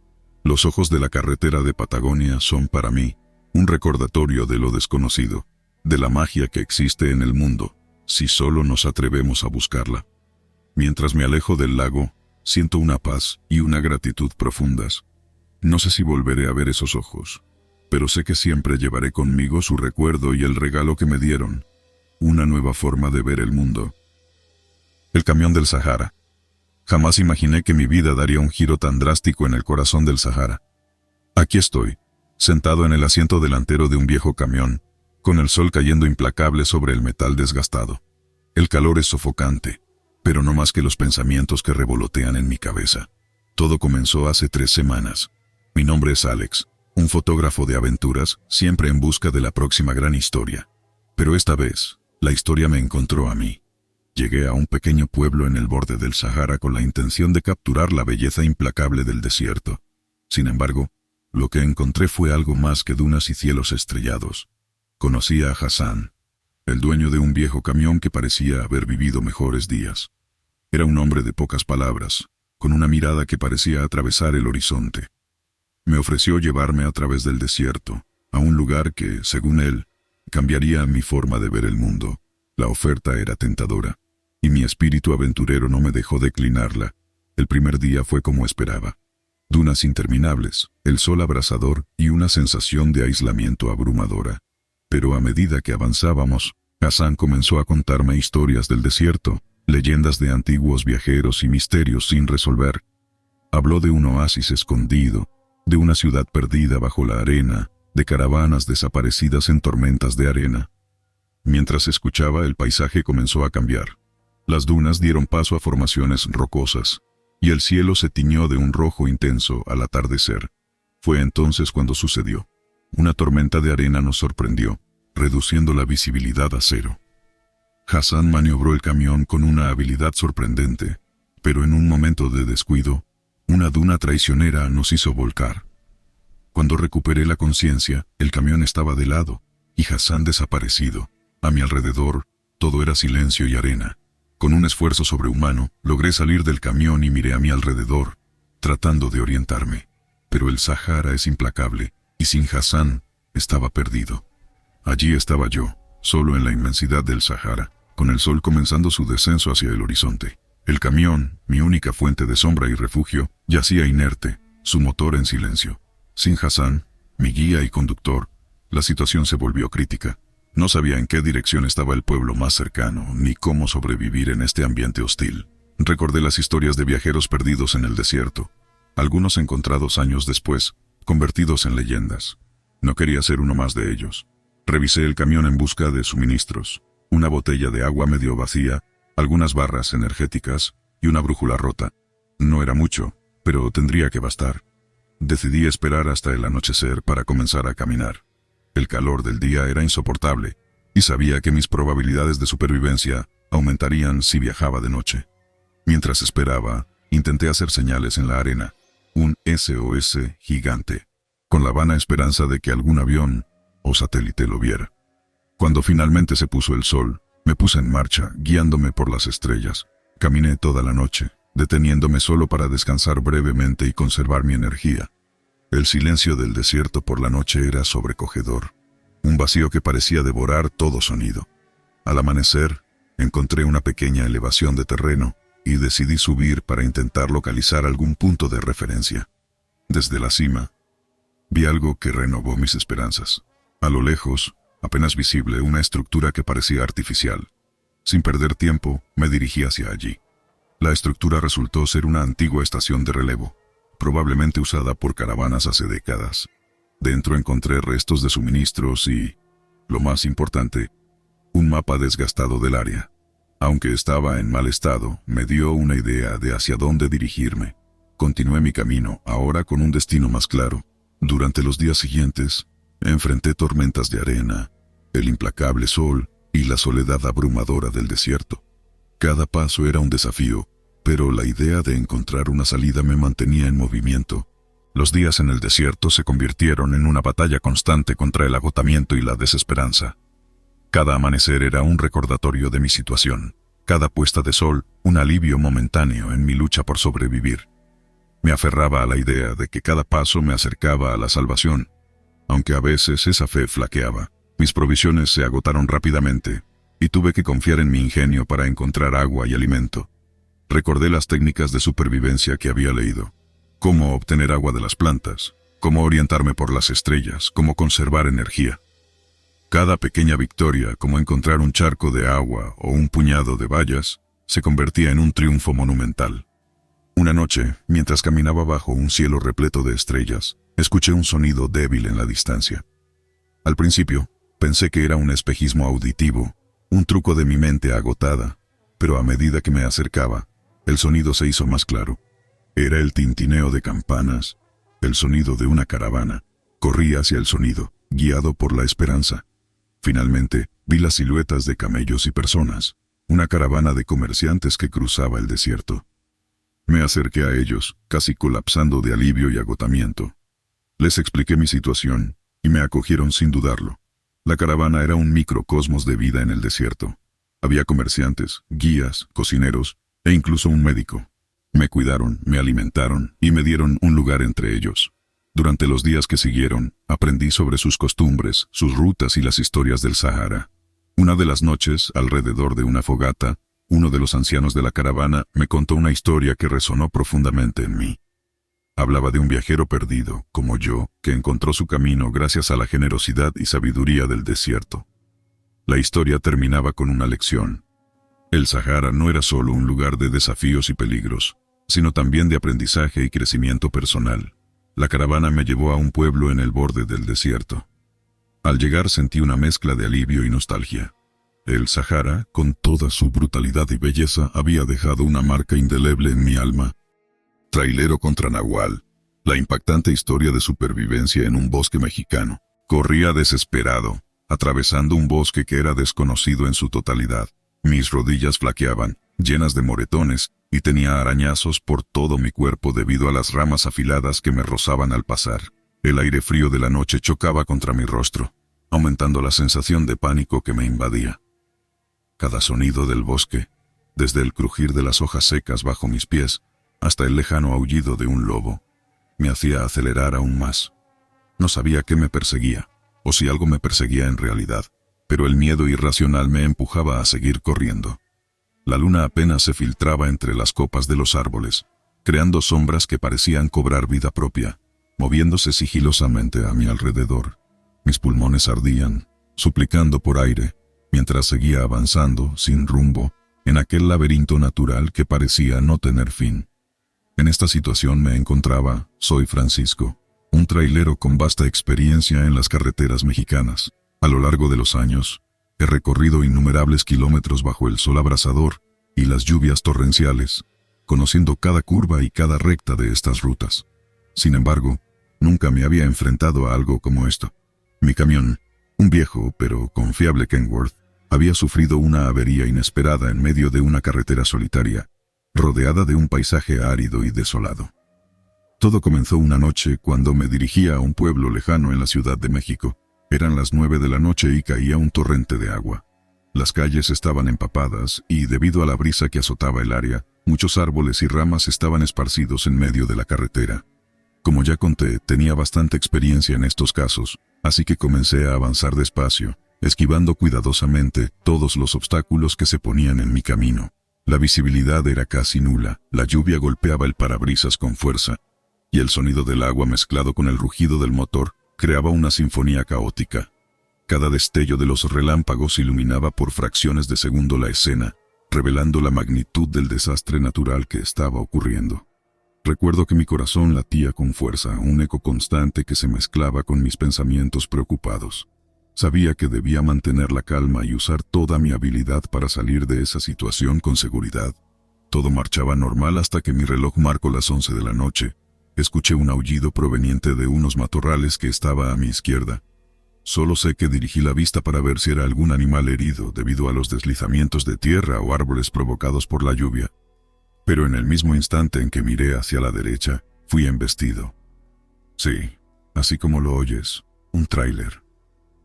B: Los ojos de la carretera de Patagonia son para mí un recordatorio de lo desconocido, de la magia que existe en el mundo, si solo nos atrevemos a buscarla. Mientras me alejo del lago, siento una paz y una gratitud profundas. No sé si volveré a ver esos ojos, pero sé que siempre llevaré conmigo su recuerdo y el regalo que me dieron, una nueva forma de ver el mundo. El camión del Sahara. Jamás imaginé que mi vida daría un giro tan drástico en el corazón del Sahara. Aquí estoy, sentado en el asiento delantero de un viejo camión, con el sol cayendo implacable sobre el metal desgastado. El calor es sofocante, pero no más que los pensamientos que revolotean en mi cabeza. Todo comenzó hace 3 semanas. Mi nombre es Alex, un fotógrafo de aventuras, siempre en busca de la próxima gran historia. Pero esta vez, la historia me encontró a mí. Llegué a un pequeño pueblo en el borde del Sahara con la intención de capturar la belleza implacable del desierto. Sin embargo, lo que encontré fue algo más que dunas y cielos estrellados. Conocí a Hassan, el dueño de un viejo camión que parecía haber vivido mejores días. Era un hombre de pocas palabras, con una mirada que parecía atravesar el horizonte. Me ofreció llevarme a través del desierto, a un lugar que, según él, cambiaría mi forma de ver el mundo. La oferta era tentadora, y mi espíritu aventurero no me dejó declinarla. El primer día fue como esperaba. Dunas interminables, el sol abrasador y una sensación de aislamiento abrumadora. Pero a medida que avanzábamos, Hassan comenzó a contarme historias del desierto, leyendas de antiguos viajeros y misterios sin resolver. Habló de un oasis escondido, de una ciudad perdida bajo la arena, de caravanas desaparecidas en tormentas de arena. Mientras escuchaba, el paisaje comenzó a cambiar. Las dunas dieron paso a formaciones rocosas, y el cielo se tiñó de un rojo intenso al atardecer. Fue entonces cuando sucedió. Una tormenta de arena nos sorprendió, reduciendo la visibilidad a cero. Hassan maniobró el camión con una habilidad sorprendente, pero en un momento de descuido, una duna traicionera nos hizo volcar. Cuando recuperé la conciencia, el camión estaba de lado, y Hassan desaparecido. A mi alrededor, todo era silencio y arena. Con un esfuerzo sobrehumano, logré salir del camión y miré a mi alrededor, tratando de orientarme. Pero el Sahara es implacable, y sin Hassan, estaba perdido. Allí estaba yo, solo en la inmensidad del Sahara, con el sol comenzando su descenso hacia el horizonte. El camión, mi única fuente de sombra y refugio, yacía inerte, su motor en silencio. Sin Hassan, mi guía y conductor, la situación se volvió crítica. No sabía en qué dirección estaba el pueblo más cercano, ni cómo sobrevivir en este ambiente hostil. Recordé las historias de viajeros perdidos en el desierto, algunos encontrados años después, convertidos en leyendas. No quería ser uno más de ellos. Revisé el camión en busca de suministros, una botella de agua medio vacía, algunas barras energéticas y una brújula rota. No era mucho, pero tendría que bastar. Decidí esperar hasta el anochecer para comenzar a caminar. El calor del día era insoportable, y sabía que mis probabilidades de supervivencia aumentarían si viajaba de noche. Mientras esperaba, intenté hacer señales en la arena, un SOS gigante, con la vana esperanza de que algún avión o satélite lo viera. Cuando finalmente se puso el sol, me puse en marcha, guiándome por las estrellas. Caminé toda la noche, deteniéndome solo para descansar brevemente y conservar mi energía. El silencio del desierto por la noche era sobrecogedor, un vacío que parecía devorar todo sonido. Al amanecer, encontré una pequeña elevación de terreno y decidí subir para intentar localizar algún punto de referencia. Desde la cima, vi algo que renovó mis esperanzas. A lo lejos, apenas visible, una estructura que parecía artificial. Sin perder tiempo, me dirigí hacia allí. La estructura resultó ser una antigua estación de relevo, probablemente usada por caravanas hace décadas. Dentro encontré restos de suministros y, lo más importante, un mapa desgastado del área. Aunque estaba en mal estado, me dio una idea de hacia dónde dirigirme. Continué mi camino, ahora con un destino más claro. Durante los días siguientes, enfrenté tormentas de arena, el implacable sol y la soledad abrumadora del desierto. Cada paso era un desafío, pero la idea de encontrar una salida me mantenía en movimiento. Los días en el desierto se convirtieron en una batalla constante contra el agotamiento y la desesperanza. Cada amanecer era un recordatorio de mi situación, cada puesta de sol un alivio momentáneo en mi lucha por sobrevivir. Me aferraba a la idea de que cada paso me acercaba a la salvación, aunque a veces esa fe flaqueaba. Mis provisiones se agotaron rápidamente, y tuve que confiar en mi ingenio para encontrar agua y alimento. Recordé las técnicas de supervivencia que había leído. Cómo obtener agua de las plantas, cómo orientarme por las estrellas, cómo conservar energía. Cada pequeña victoria, como encontrar un charco de agua o un puñado de bayas, se convertía en un triunfo monumental. Una noche, mientras caminaba bajo un cielo repleto de estrellas, escuché un sonido débil en la distancia. Al principio, pensé que era un espejismo auditivo, un truco de mi mente agotada, pero a medida que me acercaba, el sonido se hizo más claro. Era el tintineo de campanas, el sonido de una caravana. Corrí hacia el sonido, guiado por la esperanza. Finalmente, vi las siluetas de camellos y personas, una caravana de comerciantes que cruzaba el desierto. Me acerqué a ellos, casi colapsando de alivio y agotamiento. Les expliqué mi situación, y me acogieron sin dudarlo. La caravana era un microcosmos de vida en el desierto. Había comerciantes, guías, cocineros, e incluso un médico. Me cuidaron, me alimentaron, y me dieron un lugar entre ellos. Durante los días que siguieron, aprendí sobre sus costumbres, sus rutas y las historias del Sahara. Una de las noches, alrededor de una fogata, uno de los ancianos de la caravana me contó una historia que resonó profundamente en mí. Hablaba de un viajero perdido, como yo, que encontró su camino gracias a la generosidad y sabiduría del desierto. La historia terminaba con una lección. El Sahara no era solo un lugar de desafíos y peligros, sino también de aprendizaje y crecimiento personal. La caravana me llevó a un pueblo en el borde del desierto. Al llegar sentí una mezcla de alivio y nostalgia. El Sahara, con toda su brutalidad y belleza, había dejado una marca indeleble en mi alma. Trailero contra Nahual. La impactante historia de supervivencia en un bosque mexicano. Corría desesperado, atravesando un bosque que era desconocido en su totalidad. Mis rodillas flaqueaban, llenas de moretones, y tenía arañazos por todo mi cuerpo debido a las ramas afiladas que me rozaban al pasar. El aire frío de la noche chocaba contra mi rostro, aumentando la sensación de pánico que me invadía. Cada sonido del bosque, desde el crujir de las hojas secas bajo mis pies, hasta el lejano aullido de un lobo, me hacía acelerar aún más. No sabía qué me perseguía, o si algo me perseguía en realidad, pero el miedo irracional me empujaba a seguir corriendo. La luna apenas se filtraba entre las copas de los árboles, creando sombras que parecían cobrar vida propia, moviéndose sigilosamente a mi alrededor. Mis pulmones ardían, suplicando por aire, mientras seguía avanzando, sin rumbo, en aquel laberinto natural que parecía no tener fin. En esta situación me encontraba, soy Francisco, un trailero con vasta experiencia en las carreteras mexicanas. A lo largo de los años, he recorrido innumerables kilómetros bajo el sol abrasador y las lluvias torrenciales, conociendo cada curva y cada recta de estas rutas. Sin embargo, nunca me había enfrentado a algo como esto. Mi camión, un viejo pero confiable Kenworth, había sufrido una avería inesperada en medio de una carretera solitaria, rodeada de un paisaje árido y desolado. Todo comenzó una noche cuando me dirigía a un pueblo lejano en la Ciudad de México. Eran las 9 de la noche y caía un torrente de agua. Las calles estaban empapadas y, debido a la brisa que azotaba el área, muchos árboles y ramas estaban esparcidos en medio de la carretera. Como ya conté, tenía bastante experiencia en estos casos, así que comencé a avanzar despacio, esquivando cuidadosamente todos los obstáculos que se ponían en mi camino. La visibilidad era casi nula, la lluvia golpeaba el parabrisas con fuerza, y el sonido del agua mezclado con el rugido del motor creaba una sinfonía caótica. Cada destello de los relámpagos iluminaba por fracciones de segundo la escena, revelando la magnitud del desastre natural que estaba ocurriendo. Recuerdo que mi corazón latía con fuerza, un eco constante que se mezclaba con mis pensamientos preocupados. Sabía que debía mantener la calma y usar toda mi habilidad para salir de esa situación con seguridad. Todo marchaba normal hasta que mi reloj marcó las 11 de la noche. Escuché un aullido proveniente de unos matorrales que estaba a mi izquierda. Solo sé que dirigí la vista para ver si era algún animal herido debido a los deslizamientos de tierra o árboles provocados por la lluvia. Pero en el mismo instante en que miré hacia la derecha, fui embestido. Sí, así como lo oyes, un tráiler,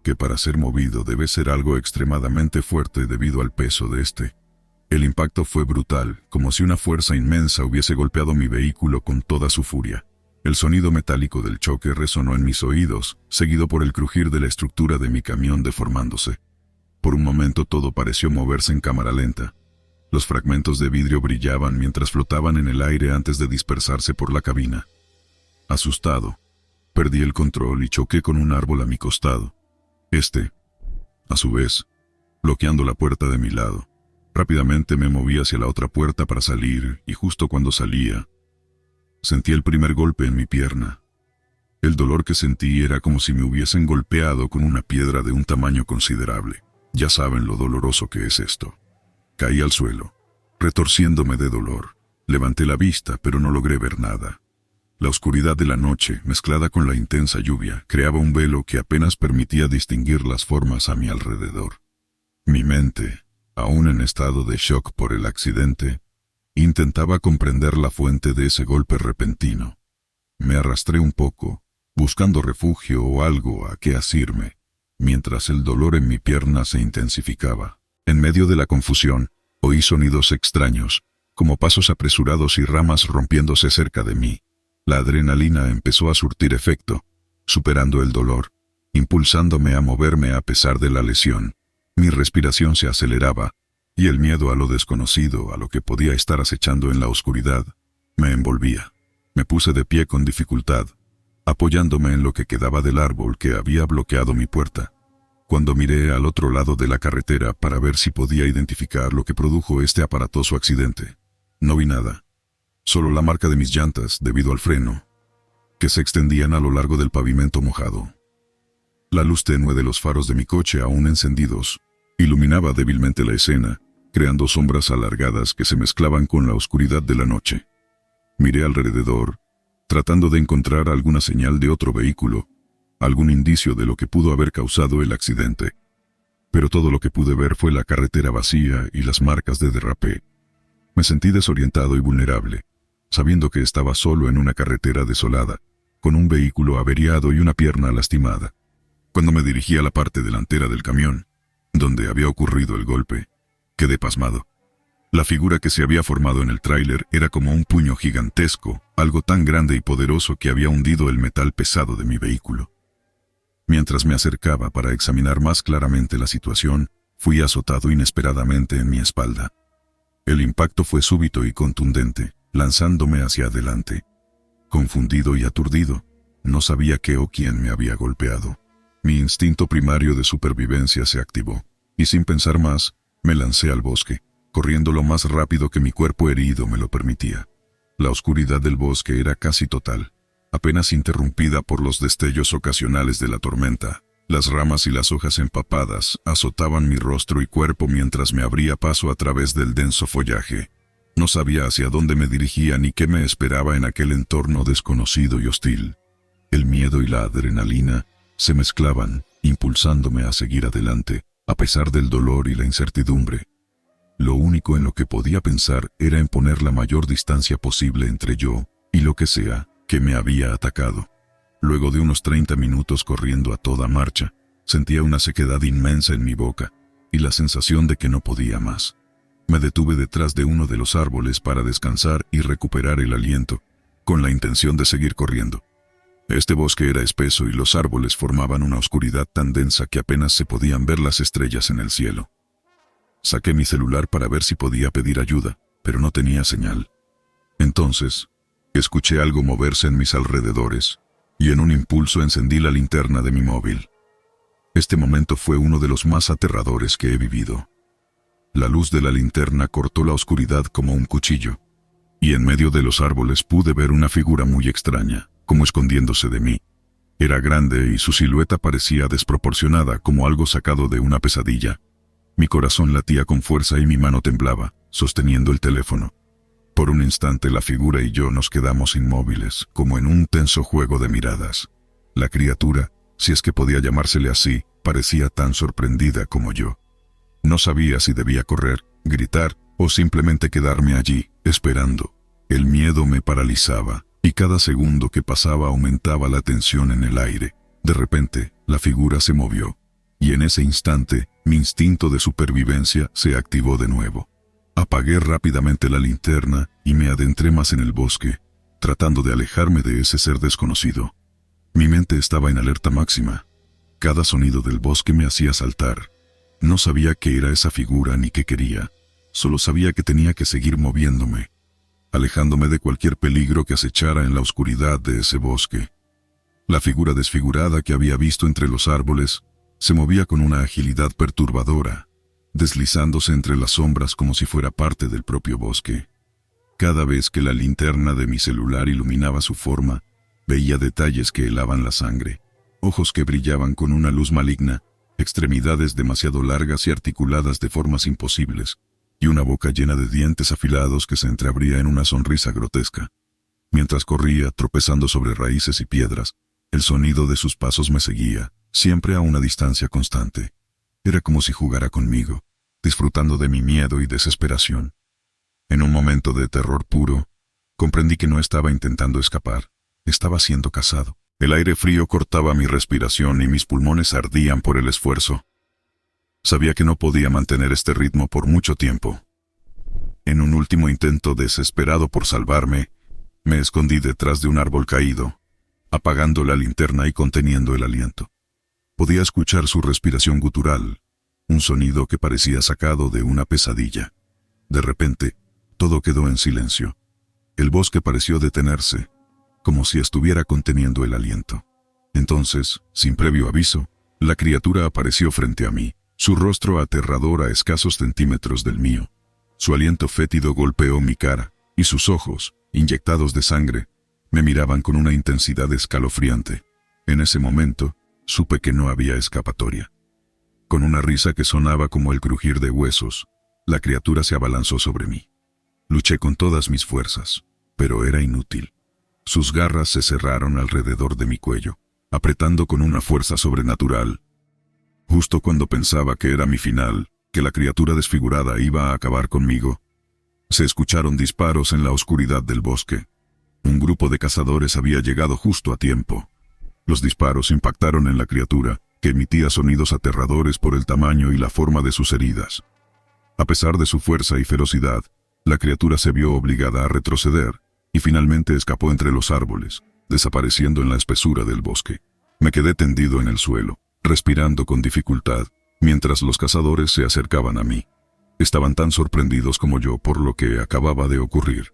B: que para ser movido debe ser algo extremadamente fuerte debido al peso de este. El impacto fue brutal, como si una fuerza inmensa hubiese golpeado mi vehículo con toda su furia. El sonido metálico del choque resonó en mis oídos, seguido por el crujir de la estructura de mi camión deformándose. Por un momento todo pareció moverse en cámara lenta. Los fragmentos de vidrio brillaban mientras flotaban en el aire antes de dispersarse por la cabina. Asustado, perdí el control y choqué con un árbol a mi costado. A su vez, bloqueando la puerta de mi lado. Rápidamente me moví hacia la otra puerta para salir, y justo cuando salía, sentí el primer golpe en mi pierna. El dolor que sentí era como si me hubiesen golpeado con una piedra de un tamaño considerable. Ya saben lo doloroso que es esto. Caí al suelo, retorciéndome de dolor. Levanté la vista, pero no logré ver nada. La oscuridad de la noche, mezclada con la intensa lluvia, creaba un velo que apenas permitía distinguir las formas a mi alrededor. Mi mente, aún en estado de shock por el accidente, intentaba comprender la fuente de ese golpe repentino. Me arrastré un poco, buscando refugio o algo a qué asirme, mientras el dolor en mi pierna se intensificaba. En medio de la confusión, oí sonidos extraños, como pasos apresurados y ramas rompiéndose cerca de mí. La adrenalina empezó a surtir efecto, superando el dolor, impulsándome a moverme a pesar de la lesión. Mi respiración se aceleraba, y el miedo a lo desconocido, a lo que podía estar acechando en la oscuridad, me envolvía. Me puse de pie con dificultad, apoyándome en lo que quedaba del árbol que había bloqueado mi puerta. Cuando miré al otro lado de la carretera para ver si podía identificar lo que produjo este aparatoso accidente, no vi nada. Solo la marca de mis llantas, debido al freno, que se extendían a lo largo del pavimento mojado. La luz tenue de los faros de mi coche, aún encendidos, iluminaba débilmente la escena, creando sombras alargadas que se mezclaban con la oscuridad de la noche. Miré alrededor, tratando de encontrar alguna señal de otro vehículo, algún indicio de lo que pudo haber causado el accidente. Pero todo lo que pude ver fue la carretera vacía y las marcas de derrape. Me sentí desorientado y vulnerable, sabiendo que estaba solo en una carretera desolada, con un vehículo averiado y una pierna lastimada. Cuando me dirigí a la parte delantera del camión, donde había ocurrido el golpe, quedé pasmado. La figura que se había formado en el tráiler era como un puño gigantesco, algo tan grande y poderoso que había hundido el metal pesado de mi vehículo. Mientras me acercaba para examinar más claramente la situación, fui azotado inesperadamente en mi espalda. El impacto fue súbito y contundente, lanzándome hacia adelante. Confundido y aturdido, no sabía qué o quién me había golpeado. Mi instinto primario de supervivencia se activó, y sin pensar más, me lancé al bosque, corriendo lo más rápido que mi cuerpo herido me lo permitía. La oscuridad del bosque era casi total, apenas interrumpida por los destellos ocasionales de la tormenta. Las ramas y las hojas empapadas azotaban mi rostro y cuerpo mientras me abría paso a través del denso follaje. No sabía hacia dónde me dirigía ni qué me esperaba en aquel entorno desconocido y hostil. El miedo y la adrenalina se mezclaban, impulsándome a seguir adelante, a pesar del dolor y la incertidumbre. Lo único en lo que podía pensar era en poner la mayor distancia posible entre yo y lo que sea que me había atacado. Luego de unos 30 minutos corriendo a toda marcha, sentía una sequedad inmensa en mi boca y la sensación de que no podía más. Me detuve detrás de uno de los árboles para descansar y recuperar el aliento, con la intención de seguir corriendo. Este bosque era espeso y los árboles formaban una oscuridad tan densa que apenas se podían ver las estrellas en el cielo. Saqué mi celular para ver si podía pedir ayuda, pero no tenía señal. Entonces, escuché algo moverse en mis alrededores, y en un impulso encendí la linterna de mi móvil. Este momento fue uno de los más aterradores que he vivido. La luz de la linterna cortó la oscuridad como un cuchillo, y en medio de los árboles pude ver una figura muy extraña, como escondiéndose de mí. Era grande y su silueta parecía desproporcionada, como algo sacado de una pesadilla. Mi corazón latía con fuerza y mi mano temblaba, sosteniendo el teléfono. Por un instante la figura y yo nos quedamos inmóviles, como en un tenso juego de miradas. La criatura, si es que podía llamársele así, parecía tan sorprendida como yo. No sabía si debía correr, gritar o simplemente quedarme allí, esperando. El miedo me paralizaba, y cada segundo que pasaba aumentaba la tensión en el aire. De repente, la figura se movió, y en ese instante, mi instinto de supervivencia se activó de nuevo. Apagué rápidamente la linterna y me adentré más en el bosque, tratando de alejarme de ese ser desconocido. Mi mente estaba en alerta máxima. Cada sonido del bosque me hacía saltar. No sabía qué era esa figura ni qué quería. Solo sabía que tenía que seguir moviéndome, alejándome de cualquier peligro que acechara en la oscuridad de ese bosque. La figura desfigurada que había visto entre los árboles se movía con una agilidad perturbadora, deslizándose entre las sombras como si fuera parte del propio bosque. Cada vez que la linterna de mi celular iluminaba su forma, veía detalles que helaban la sangre, ojos que brillaban con una luz maligna, extremidades demasiado largas y articuladas de formas imposibles, y una boca llena de dientes afilados que se entreabría en una sonrisa grotesca. Mientras corría, tropezando sobre raíces y piedras, el sonido de sus pasos me seguía, siempre a una distancia constante. Era como si jugara conmigo, disfrutando de mi miedo y desesperación. En un momento de terror puro, comprendí que no estaba intentando escapar, estaba siendo cazado. El aire frío cortaba mi respiración y mis pulmones ardían por el esfuerzo. Sabía que no podía mantener este ritmo por mucho tiempo. En un último intento desesperado por salvarme, me escondí detrás de un árbol caído, apagando la linterna y conteniendo el aliento. Podía escuchar su respiración gutural, un sonido que parecía sacado de una pesadilla. De repente, todo quedó en silencio. El bosque pareció detenerse, como si estuviera conteniendo el aliento. Entonces, sin previo aviso, la criatura apareció frente a mí, su rostro aterrador a escasos centímetros del mío. Su aliento fétido golpeó mi cara, y sus ojos, inyectados de sangre, me miraban con una intensidad escalofriante. En ese momento, supe que no había escapatoria. Con una risa que sonaba como el crujir de huesos, la criatura se abalanzó sobre mí. Luché con todas mis fuerzas, pero era inútil. Sus garras se cerraron alrededor de mi cuello, apretando con una fuerza sobrenatural. Justo cuando pensaba que era mi final, que la criatura desfigurada iba a acabar conmigo, se escucharon disparos en la oscuridad del bosque. Un grupo de cazadores había llegado justo a tiempo. Los disparos impactaron en la criatura, que emitía sonidos aterradores por el tamaño y la forma de sus heridas. A pesar de su fuerza y ferocidad, la criatura se vio obligada a retroceder, y finalmente escapó entre los árboles, desapareciendo en la espesura del bosque. Me quedé tendido en el suelo, respirando con dificultad, mientras los cazadores se acercaban a mí. Estaban tan sorprendidos como yo por lo que acababa de ocurrir.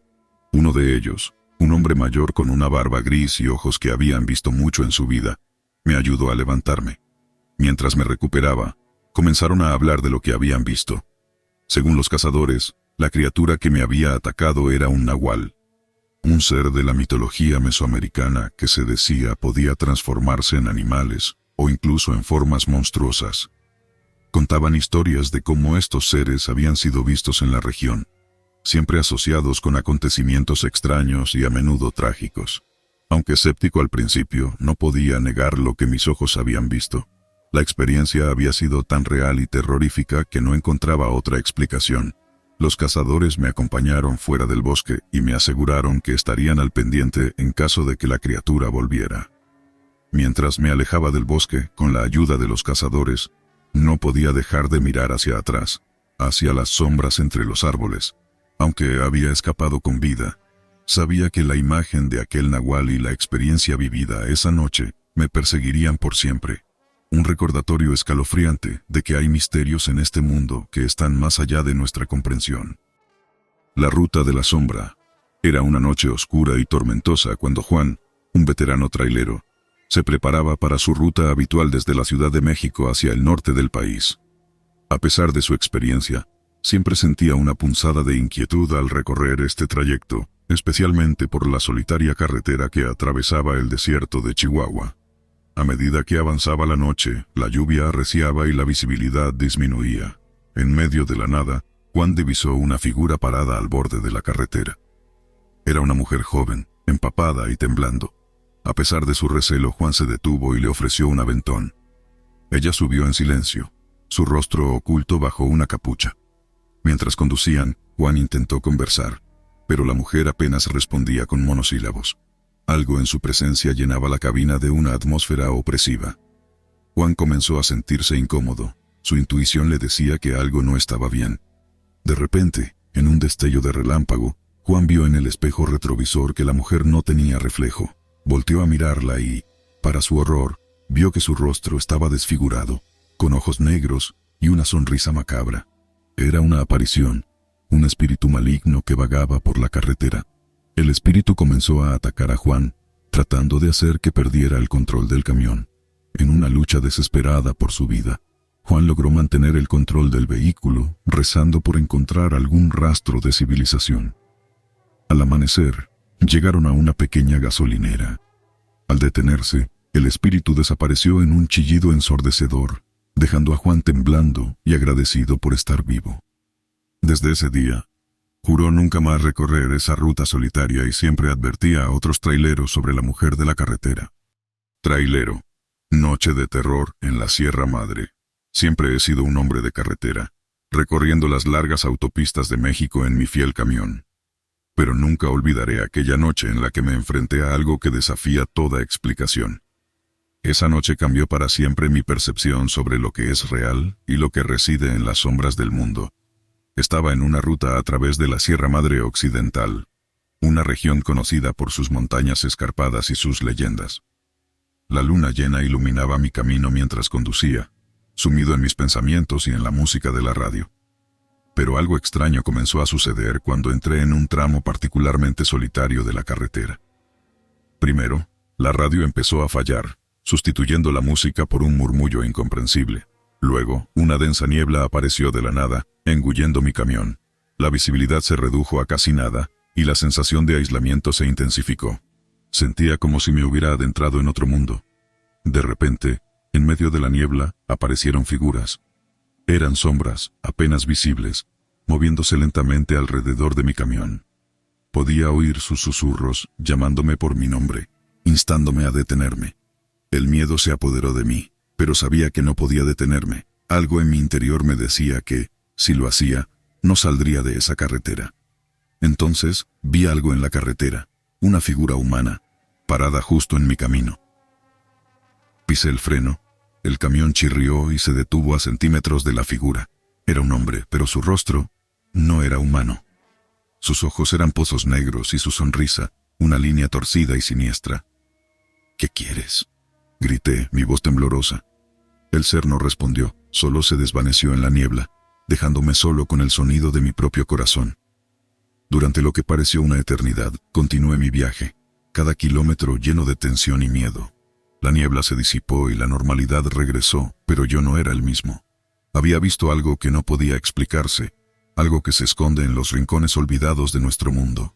B: Uno de ellos, un hombre mayor con una barba gris y ojos que habían visto mucho en su vida, me ayudó a levantarme. Mientras me recuperaba, comenzaron a hablar de lo que habían visto. Según los cazadores, la criatura que me había atacado era un nahual, un ser de la mitología mesoamericana que se decía podía transformarse en animales o incluso en formas monstruosas. Contaban historias de cómo estos seres habían sido vistos en la región, siempre asociados con acontecimientos extraños y a menudo trágicos. Aunque escéptico al principio, no podía negar lo que mis ojos habían visto. La experiencia había sido tan real y terrorífica que no encontraba otra explicación. Los cazadores me acompañaron fuera del bosque y me aseguraron que estarían al pendiente en caso de que la criatura volviera. Mientras me alejaba del bosque, con la ayuda de los cazadores, no podía dejar de mirar hacia atrás, hacia las sombras entre los árboles. Aunque había escapado con vida, sabía que la imagen de aquel nahual y la experiencia vivida esa noche me perseguirían por siempre. Un recordatorio escalofriante de que hay misterios en este mundo que están más allá de nuestra comprensión. La ruta de la sombra. Era una noche oscura y tormentosa cuando Juan, un veterano trailero, se preparaba para su ruta habitual desde la Ciudad de México hacia el norte del país. A pesar de su experiencia, siempre sentía una punzada de inquietud al recorrer este trayecto, especialmente por la solitaria carretera que atravesaba el desierto de Chihuahua. A medida que avanzaba la noche, la lluvia arreciaba y la visibilidad disminuía. En medio de la nada, Juan divisó una figura parada al borde de la carretera. Era una mujer joven, empapada y temblando. A pesar de su recelo, Juan se detuvo y le ofreció un aventón. Ella subió en silencio, su rostro oculto bajo una capucha. Mientras conducían, Juan intentó conversar, pero la mujer apenas respondía con monosílabos. Algo en su presencia llenaba la cabina de una atmósfera opresiva. Juan comenzó a sentirse incómodo. Su intuición le decía que algo no estaba bien. De repente, en un destello de relámpago, Juan vio en el espejo retrovisor que la mujer no tenía reflejo. Volteó a mirarla y, para su horror, vio que su rostro estaba desfigurado, con ojos negros y una sonrisa macabra. Era una aparición, un espíritu maligno que vagaba por la carretera. El espíritu comenzó a atacar a Juan, tratando de hacer que perdiera el control del camión. En una lucha desesperada por su vida, Juan logró mantener el control del vehículo, rezando por encontrar algún rastro de civilización. Al amanecer, llegaron a una pequeña gasolinera. Al detenerse, el espíritu desapareció en un chillido ensordecedor, dejando a Juan temblando y agradecido por estar vivo. Desde ese día, juró nunca más recorrer esa ruta solitaria y siempre advertía a otros traileros sobre la mujer de la carretera. Trailero. Noche de terror en la Sierra Madre. Siempre he sido un hombre de carretera, recorriendo las largas autopistas de México en mi fiel camión. Pero nunca olvidaré aquella noche en la que me enfrenté a algo que desafía toda explicación. Esa noche cambió para siempre mi percepción sobre lo que es real y lo que reside en las sombras del mundo. Estaba en una ruta a través de la Sierra Madre Occidental, una región conocida por sus montañas escarpadas y sus leyendas. La luna llena iluminaba mi camino mientras conducía, sumido en mis pensamientos y en la música de la radio. Pero algo extraño comenzó a suceder cuando entré en un tramo particularmente solitario de la carretera. Primero, la radio empezó a fallar, sustituyendo la música por un murmullo incomprensible. Luego, una densa niebla apareció de la nada, engullendo mi camión. La visibilidad se redujo a casi nada, y la sensación de aislamiento se intensificó. Sentía como si me hubiera adentrado en otro mundo. De repente, en medio de la niebla, aparecieron figuras. Eran sombras, apenas visibles, moviéndose lentamente alrededor de mi camión. Podía oír sus susurros, llamándome por mi nombre, instándome a detenerme. El miedo se apoderó de mí, pero sabía que no podía detenerme. Algo en mi interior me decía que, si lo hacía, no saldría de esa carretera. Entonces, vi algo en la carretera, una figura humana, parada justo en mi camino. Pisé el freno, el camión chirrió y se detuvo a centímetros de la figura. Era un hombre, pero su rostro no era humano. Sus ojos eran pozos negros y su sonrisa, una línea torcida y siniestra. «¿Qué quieres?», grité, mi voz temblorosa. El ser no respondió, solo se desvaneció en la niebla, dejándome solo con el sonido de mi propio corazón. Durante lo que pareció una eternidad, continué mi viaje, cada kilómetro lleno de tensión y miedo. La niebla se disipó y la normalidad regresó, pero yo no era el mismo. Había visto algo que no podía explicarse, algo que se esconde en los rincones olvidados de nuestro mundo.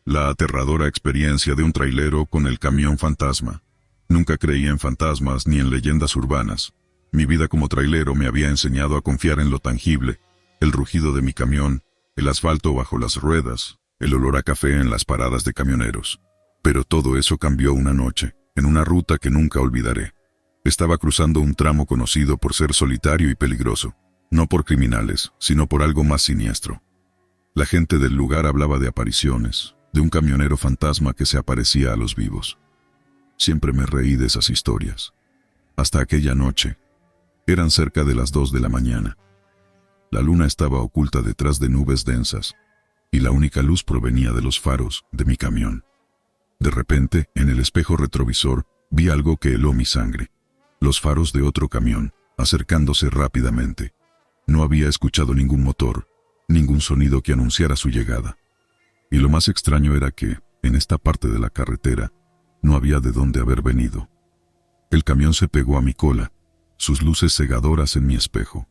B: La aterradora experiencia de un trailero con el camión fantasma. Nunca creí en fantasmas ni en leyendas urbanas. Mi vida como trailero me había enseñado a confiar en lo tangible, el rugido de mi camión, el asfalto bajo las ruedas, el olor a café en las paradas de camioneros. Pero todo eso cambió una noche, en una ruta que nunca olvidaré. Estaba cruzando un tramo conocido por ser solitario y peligroso, no por criminales, sino por algo más siniestro. La gente del lugar hablaba de apariciones, de un camionero fantasma que se aparecía a los vivos. Siempre me reí de esas historias. Hasta aquella noche. Eran cerca de las 2 de la mañana. La luna estaba oculta detrás de nubes densas, y la única luz provenía de los faros de mi camión. De repente, en el espejo retrovisor, vi algo que heló mi sangre. Los faros de otro camión, acercándose rápidamente. No había escuchado ningún motor, ningún sonido que anunciara su llegada. Y lo más extraño era que, en esta parte de la carretera, no había de dónde haber venido. El camión se pegó a mi cola, sus luces cegadoras en mi espejo.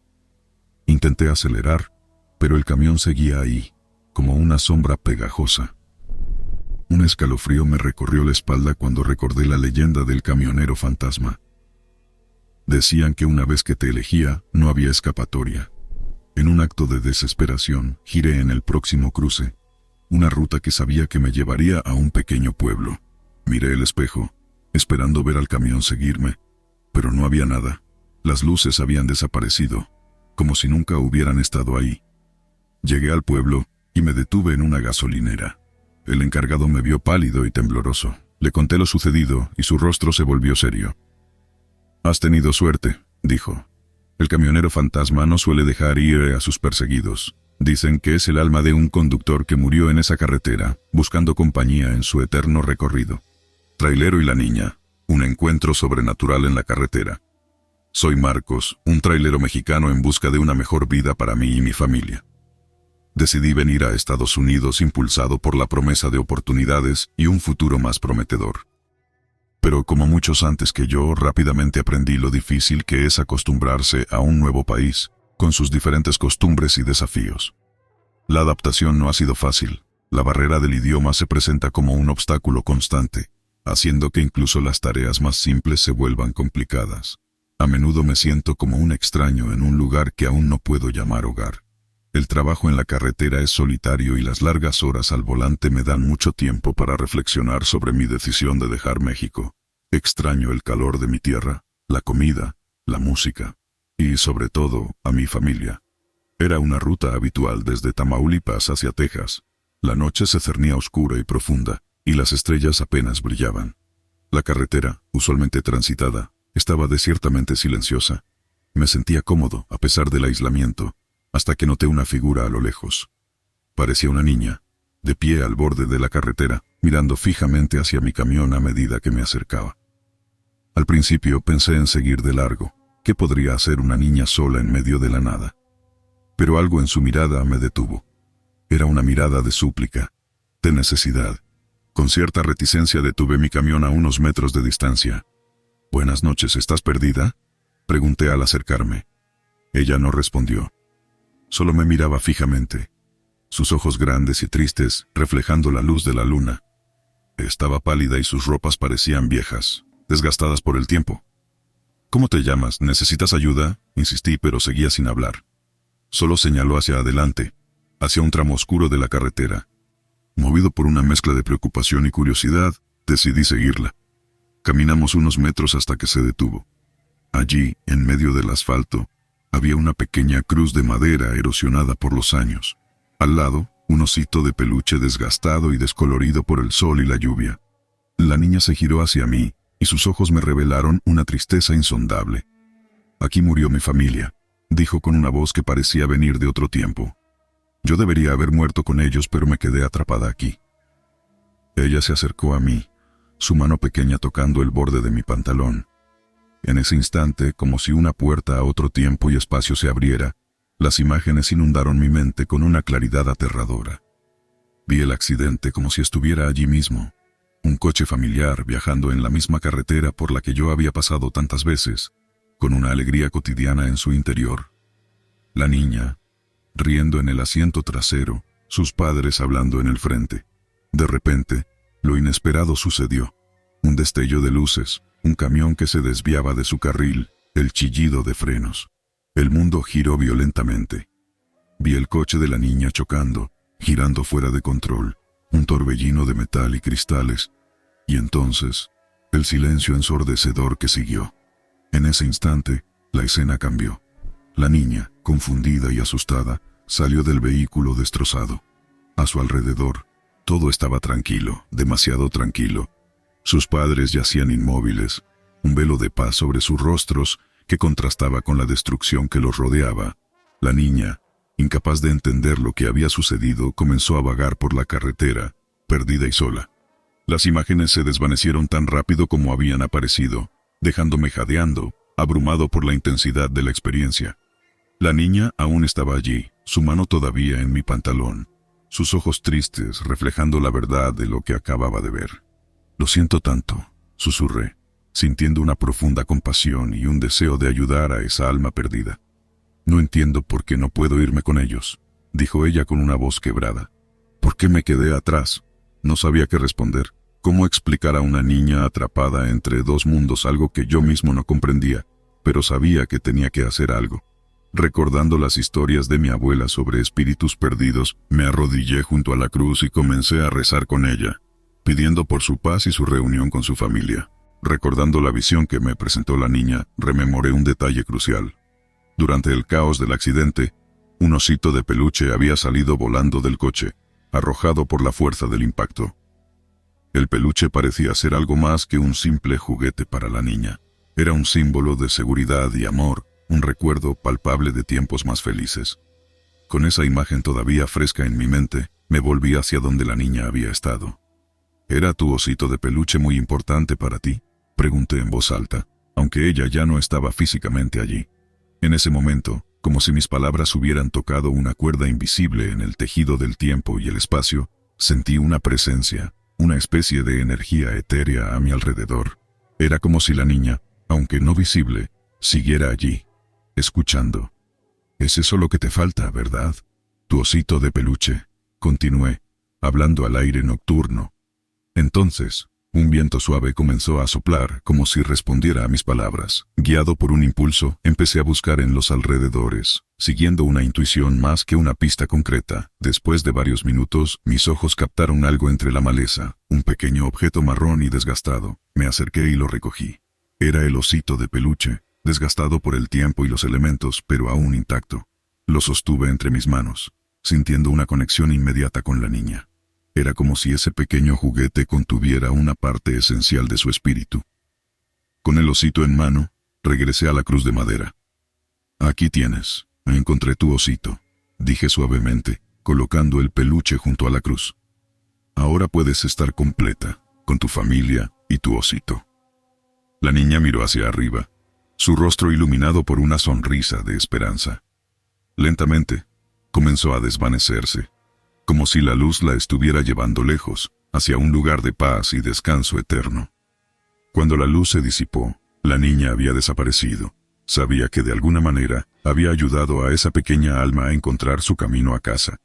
B: Intenté acelerar, pero el camión seguía ahí, como una sombra pegajosa. Un escalofrío me recorrió la espalda cuando recordé la leyenda del camionero fantasma. Decían que una vez que te elegía, no había escapatoria. En un acto de desesperación, giré en el próximo cruce, una ruta que sabía que me llevaría a un pequeño pueblo. Miré el espejo, esperando ver al camión seguirme, pero no había nada. Las luces habían desaparecido, como si nunca hubieran estado ahí. Llegué al pueblo y me detuve en una gasolinera. El encargado me vio pálido y tembloroso. Le conté lo sucedido y su rostro se volvió serio. «Has tenido suerte», dijo. «El camionero fantasma no suele dejar ir a sus perseguidos. Dicen que es el alma de un conductor que murió en esa carretera, buscando compañía en su eterno recorrido. Trailero y la niña, un encuentro sobrenatural en la carretera. Soy Marcos, un trailero mexicano en busca de una mejor vida para mí y mi familia. Decidí venir a Estados Unidos impulsado por la promesa de oportunidades y un futuro más prometedor. Pero como muchos antes que yo, rápidamente aprendí lo difícil que es acostumbrarse a un nuevo país, con sus diferentes costumbres y desafíos. La adaptación no ha sido fácil. La barrera del idioma se presenta como un obstáculo constante, haciendo que incluso las tareas más simples se vuelvan complicadas. A menudo me siento como un extraño en un lugar que aún no puedo llamar hogar. El trabajo en la carretera es solitario y las largas horas al volante me dan mucho tiempo para reflexionar sobre mi decisión de dejar México. Extraño el calor de mi tierra, la comida, la música y, sobre todo, a mi familia. Era una ruta habitual desde Tamaulipas hacia Texas. La noche se cernía oscura y profunda, y las estrellas apenas brillaban. La carretera, usualmente transitada, estaba desiertamente silenciosa. Me sentía cómodo, a pesar del aislamiento, hasta que noté una figura a lo lejos. Parecía una niña, de pie al borde de la carretera, mirando fijamente hacia mi camión a medida que me acercaba. Al principio pensé en seguir de largo. ¿Qué podría hacer una niña sola en medio de la nada? Pero algo en su mirada me detuvo. Era una mirada de súplica, de necesidad. Con cierta reticencia detuve mi camión a unos metros de distancia. «Buenas noches, ¿estás perdida?», pregunté al acercarme. Ella no respondió. Solo me miraba fijamente, sus ojos grandes y tristes reflejando la luz de la luna. Estaba pálida y sus ropas parecían viejas, desgastadas por el tiempo. «¿Cómo te llamas? ¿Necesitas ayuda?», insistí, pero seguía sin hablar. Solo señaló hacia adelante, hacia un tramo oscuro de la carretera. Movido por una mezcla de preocupación y curiosidad, decidí seguirla. Caminamos unos metros hasta que se detuvo. Allí, en medio del asfalto, había una pequeña cruz de madera erosionada por los años. Al lado, un osito de peluche desgastado y descolorido por el sol y la lluvia. La niña se giró hacia mí, y sus ojos me revelaron una tristeza insondable. «Aquí murió mi familia», dijo con una voz que parecía venir de otro tiempo. «Yo debería haber muerto con ellos, pero me quedé atrapada aquí». Ella se acercó a mí, su mano pequeña tocando el borde de mi pantalón. En ese instante, como si una puerta a otro tiempo y espacio se abriera, las imágenes inundaron mi mente con una claridad aterradora. Vi el accidente como si estuviera allí mismo. Un coche familiar viajando en la misma carretera por la que yo había pasado tantas veces, con una alegría cotidiana en su interior. La niña, riendo en el asiento trasero, sus padres hablando en el frente. De repente, lo inesperado sucedió. Un destello de luces, un camión que se desviaba de su carril, el chillido de frenos. El mundo giró violentamente. Vi el coche de la niña chocando, girando fuera de control, un torbellino de metal y cristales, y entonces, el silencio ensordecedor que siguió. En ese instante, la escena cambió. La niña, confundida y asustada, salió del vehículo destrozado. A su alrededor, todo estaba tranquilo, demasiado tranquilo. Sus padres yacían inmóviles, un velo de paz sobre sus rostros que contrastaba con la destrucción que los rodeaba. La niña, incapaz de entender lo que había sucedido, comenzó a vagar por la carretera, perdida y sola. Las imágenes se desvanecieron tan rápido como habían aparecido, dejándome jadeando, abrumado por la intensidad de la experiencia. La niña aún estaba allí, su mano todavía en mi pantalón, sus ojos tristes reflejando la verdad de lo que acababa de ver. «Lo siento tanto», susurré, sintiendo una profunda compasión y un deseo de ayudar a esa alma perdida. «No entiendo por qué no puedo irme con ellos», dijo ella con una voz quebrada. «¿Por qué me quedé atrás?». No sabía qué responder. ¿Cómo explicar a una niña atrapada entre dos mundos algo que yo mismo no comprendía, pero sabía que tenía que hacer algo? Recordando las historias de mi abuela sobre espíritus perdidos, me arrodillé junto a la cruz y comencé a rezar con ella, pidiendo por su paz y su reunión con su familia. Recordando la visión que me presentó la niña, rememoré un detalle crucial. Durante el caos del accidente, un osito de peluche había salido volando del coche, arrojado por la fuerza del impacto. El peluche parecía ser algo más que un simple juguete para la niña. Era un símbolo de seguridad y amor, un recuerdo palpable de tiempos más felices. Con esa imagen todavía fresca en mi mente, me volví hacia donde la niña había estado. «¿Era tu osito de peluche muy importante para ti?», pregunté en voz alta, aunque ella ya no estaba físicamente allí. En ese momento, como si mis palabras hubieran tocado una cuerda invisible en el tejido del tiempo y el espacio, sentí una presencia, una especie de energía etérea a mi alrededor. Era como si la niña, aunque no visible, siguiera allí, escuchando. «Es eso lo que te falta, ¿verdad? Tu osito de peluche», continué, hablando al aire nocturno. Entonces, un viento suave comenzó a soplar como si respondiera a mis palabras. Guiado por un impulso, empecé a buscar en los alrededores, siguiendo una intuición más que una pista concreta. Después de varios minutos, mis ojos captaron algo entre la maleza, un pequeño objeto marrón y desgastado. Me acerqué y lo recogí. Era el osito de peluche, desgastado por el tiempo y los elementos, pero aún intacto. Lo sostuve entre mis manos, sintiendo una conexión inmediata con la niña. Era como si ese pequeño juguete contuviera una parte esencial de su espíritu. Con el osito en mano, regresé a la cruz de madera. «Aquí tienes, encontré tu osito», dije suavemente, colocando el peluche junto a la cruz. «Ahora puedes estar completa, con tu familia y tu osito». La niña miró hacia arriba, su rostro iluminado por una sonrisa de esperanza. Lentamente, comenzó a desvanecerse, como si la luz la estuviera llevando lejos, hacia un lugar de paz y descanso eterno. Cuando la luz se disipó, la niña había desaparecido. Sabía que de alguna manera había ayudado a esa pequeña alma a encontrar su camino a casa.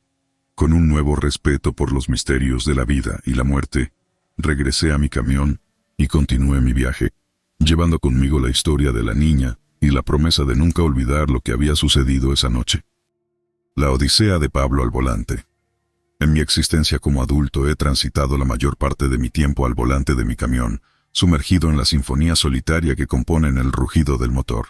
B: Con un nuevo respeto por los misterios de la vida y la muerte, regresé a mi camión y continué mi viaje, llevando conmigo la historia de la niña y la promesa de nunca olvidar lo que había sucedido esa noche. La odisea de Pablo al volante. En mi existencia como adulto he transitado la mayor parte de mi tiempo al volante de mi camión, sumergido en la sinfonía solitaria que componen el rugido del motor,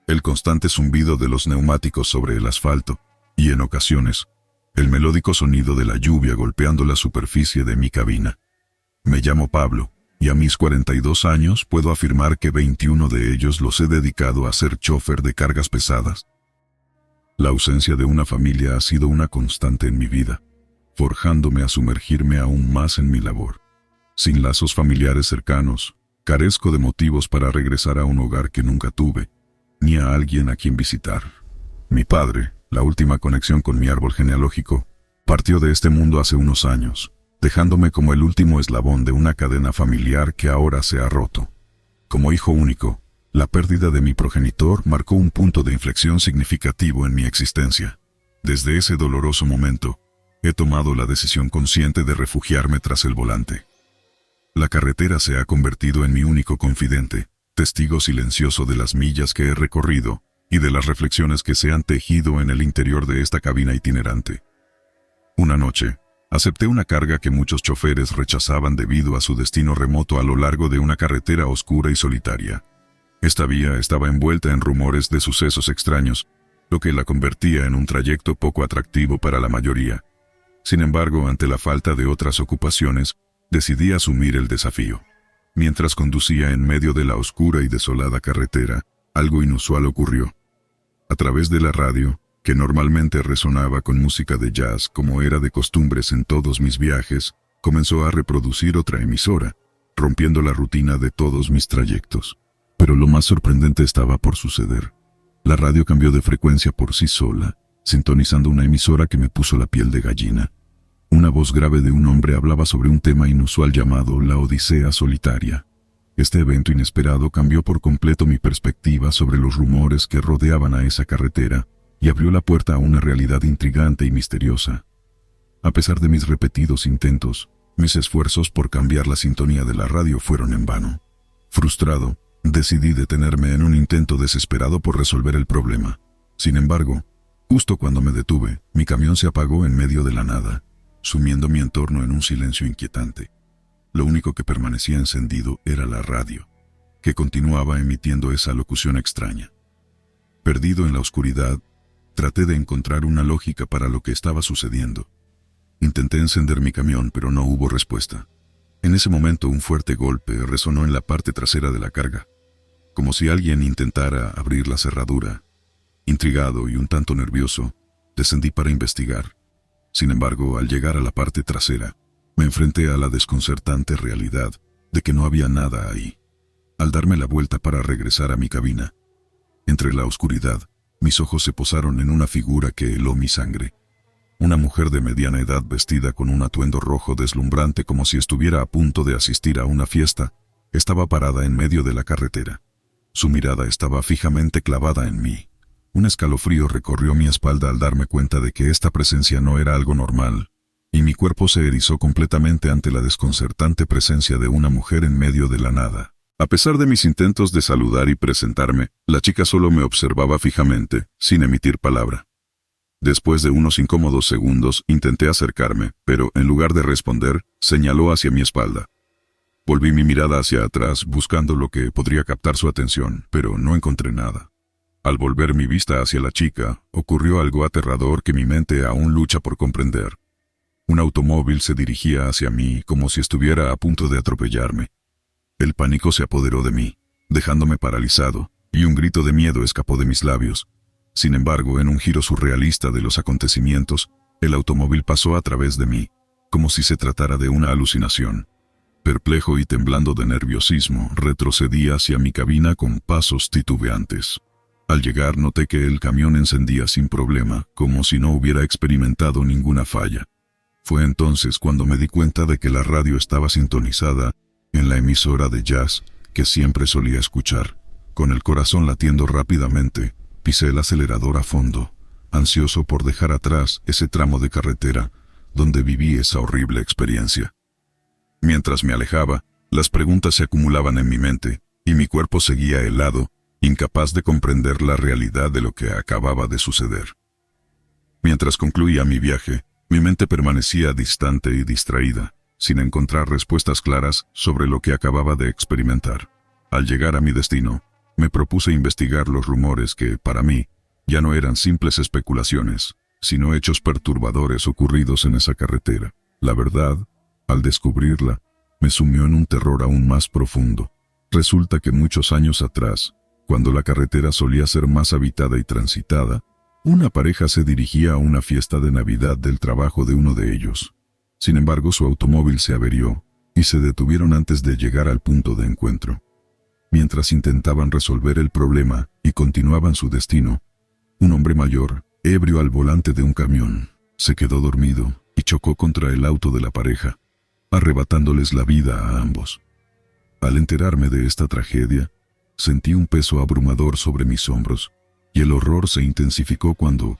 B: el constante zumbido de los neumáticos sobre el asfalto, y en ocasiones, el melódico sonido de la lluvia golpeando la superficie de mi cabina. Me llamo Pablo, y a mis 42 años puedo afirmar que 21 de ellos los he dedicado a ser chofer de cargas pesadas. La ausencia de una familia ha sido una constante en mi vida, forjándome a sumergirme aún más en mi labor. Sin lazos familiares cercanos, carezco de motivos para regresar a un hogar que nunca tuve, ni a alguien a quien visitar. Mi padre, la última conexión con mi árbol genealógico, partió de este mundo hace unos años, dejándome como el último eslabón de una cadena familiar que ahora se ha roto. Como hijo único, la pérdida de mi progenitor marcó un punto de inflexión significativo en mi existencia. Desde ese doloroso momento, he tomado la decisión consciente de refugiarme tras el volante. La carretera se ha convertido en mi único confidente, testigo silencioso de las millas que he recorrido y de las reflexiones que se han tejido en el interior de esta cabina itinerante. Una noche, acepté una carga que muchos choferes rechazaban debido a su destino remoto a lo largo de una carretera oscura y solitaria. Esta vía estaba envuelta en rumores de sucesos extraños, lo que la convertía en un trayecto poco atractivo para la mayoría. Sin embargo, ante la falta de otras ocupaciones, decidí asumir el desafío. Mientras conducía en medio de la oscura y desolada carretera, algo inusual ocurrió. A través de la radio, que normalmente resonaba con música de jazz como era de costumbres en todos mis viajes, comenzó a reproducir otra emisora, rompiendo la rutina de todos mis trayectos. Pero lo más sorprendente estaba por suceder. La radio cambió de frecuencia por sí sola, sintonizando una emisora que me puso la piel de gallina. Una voz grave de un hombre hablaba sobre un tema inusual llamado la Odisea Solitaria. Este evento inesperado cambió por completo mi perspectiva sobre los rumores que rodeaban a esa carretera y abrió la puerta a una realidad intrigante y misteriosa. A pesar de mis repetidos intentos, mis esfuerzos por cambiar la sintonía de la radio fueron en vano. Frustrado, decidí detenerme en un intento desesperado por resolver el problema. Sin embargo, justo cuando me detuve, mi camión se apagó en medio de la nada, sumiendo mi entorno en un silencio inquietante. Lo único que permanecía encendido era la radio, que continuaba emitiendo esa locución extraña. Perdido en la oscuridad, traté de encontrar una lógica para lo que estaba sucediendo. Intenté encender mi camión, pero no hubo respuesta. En ese momento un fuerte golpe resonó en la parte trasera de la carga, como si alguien intentara abrir la cerradura. Intrigado y un tanto nervioso, descendí para investigar. Sin embargo, al llegar a la parte trasera, me enfrenté a la desconcertante realidad de que no había nada ahí. Al darme la vuelta para regresar a mi cabina, entre la oscuridad, mis ojos se posaron en una figura que heló mi sangre. Una mujer de mediana edad vestida con un atuendo rojo deslumbrante como si estuviera a punto de asistir a una fiesta, estaba parada en medio de la carretera. Su mirada estaba fijamente clavada en mí. Un escalofrío recorrió mi espalda al darme cuenta de que esta presencia no era algo normal, y mi cuerpo se erizó completamente ante la desconcertante presencia de una mujer en medio de la nada. A pesar de mis intentos de saludar y presentarme, la chica solo me observaba fijamente, sin emitir palabra. Después de unos incómodos segundos, intenté acercarme, pero en lugar de responder, señaló hacia mi espalda. Volví mi mirada hacia atrás, buscando lo que podría captar su atención, pero no encontré nada. Al volver mi vista hacia la chica, ocurrió algo aterrador que mi mente aún lucha por comprender. Un automóvil se dirigía hacia mí como si estuviera a punto de atropellarme. El pánico se apoderó de mí, dejándome paralizado, y un grito de miedo escapó de mis labios. Sin embargo, en un giro surrealista de los acontecimientos, el automóvil pasó a través de mí, como si se tratara de una alucinación. Perplejo y temblando de nerviosismo, retrocedí hacia mi cabina con pasos titubeantes. Al llegar noté que el camión encendía sin problema, como si no hubiera experimentado ninguna falla. Fue entonces cuando me di cuenta de que la radio estaba sintonizada en la emisora de jazz que siempre solía escuchar. Con el corazón latiendo rápidamente, pisé el acelerador a fondo, ansioso por dejar atrás ese tramo de carretera donde viví esa horrible experiencia. Mientras me alejaba, las preguntas se acumulaban en mi mente, y mi cuerpo seguía helado, incapaz de comprender la realidad de lo que acababa de suceder. Mientras concluía mi viaje, mi mente permanecía distante y distraída, sin encontrar respuestas claras sobre lo que acababa de experimentar. Al llegar a mi destino, me propuse investigar los rumores que, para mí, ya no eran simples especulaciones, sino hechos perturbadores ocurridos en esa carretera. La verdad, al descubrirla, me sumió en un terror aún más profundo. Resulta que muchos años atrás, cuando la carretera solía ser más habitada y transitada, una pareja se dirigía a una fiesta de Navidad del trabajo de uno de ellos. Sin embargo, su automóvil se averió y se detuvieron antes de llegar al punto de encuentro. Mientras intentaban resolver el problema y continuaban su destino, un hombre mayor, ebrio al volante de un camión, se quedó dormido y chocó contra el auto de la pareja, arrebatándoles la vida a ambos. Al enterarme de esta tragedia, sentí un peso abrumador sobre mis hombros, y el horror se intensificó cuando,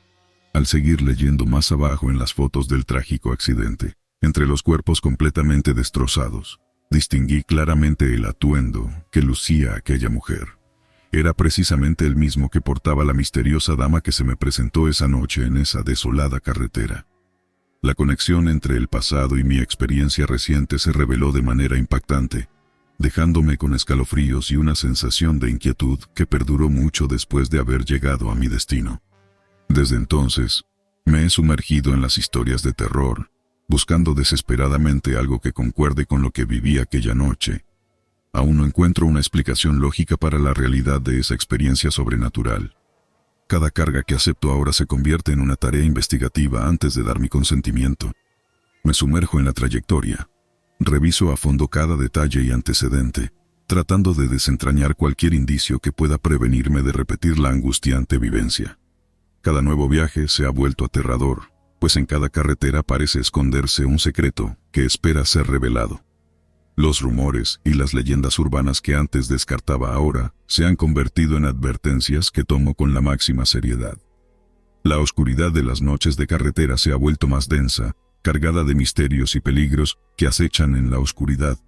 B: al seguir leyendo más abajo en las fotos del trágico accidente, entre los cuerpos completamente destrozados, distinguí claramente el atuendo que lucía aquella mujer. Era precisamente el mismo que portaba la misteriosa dama que se me presentó esa noche en esa desolada carretera. La conexión entre el pasado y mi experiencia reciente se reveló de manera impactante, dejándome con escalofríos y una sensación de inquietud que perduró mucho después de haber llegado a mi destino. Desde entonces, me he sumergido en las historias de terror, buscando desesperadamente algo que concuerde con lo que viví aquella noche. Aún no encuentro una explicación lógica para la realidad de esa experiencia sobrenatural. Cada carga que acepto ahora se convierte en una tarea investigativa antes de dar mi consentimiento. Me sumerjo en la trayectoria. Reviso a fondo cada detalle y antecedente, tratando de desentrañar cualquier indicio que pueda prevenirme de repetir la angustiante vivencia. Cada nuevo viaje se ha vuelto aterrador, pues en cada carretera parece esconderse un secreto que espera ser revelado. Los rumores y las leyendas urbanas que antes descartaba ahora se han convertido en advertencias que tomo con la máxima seriedad. La oscuridad de las noches de carretera se ha vuelto más densa, cargada de misterios y peligros que acechan en la oscuridad.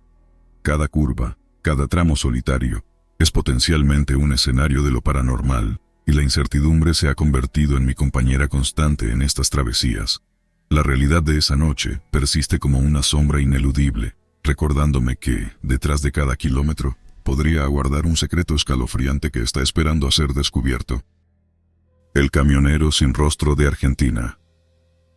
B: Cada curva, cada tramo solitario, es potencialmente un escenario de lo paranormal, y la incertidumbre se ha convertido en mi compañera constante en estas travesías. La realidad de esa noche persiste como una sombra ineludible, recordándome que, detrás de cada kilómetro, podría aguardar un secreto escalofriante que está esperando a ser descubierto. El camionero sin rostro de Argentina.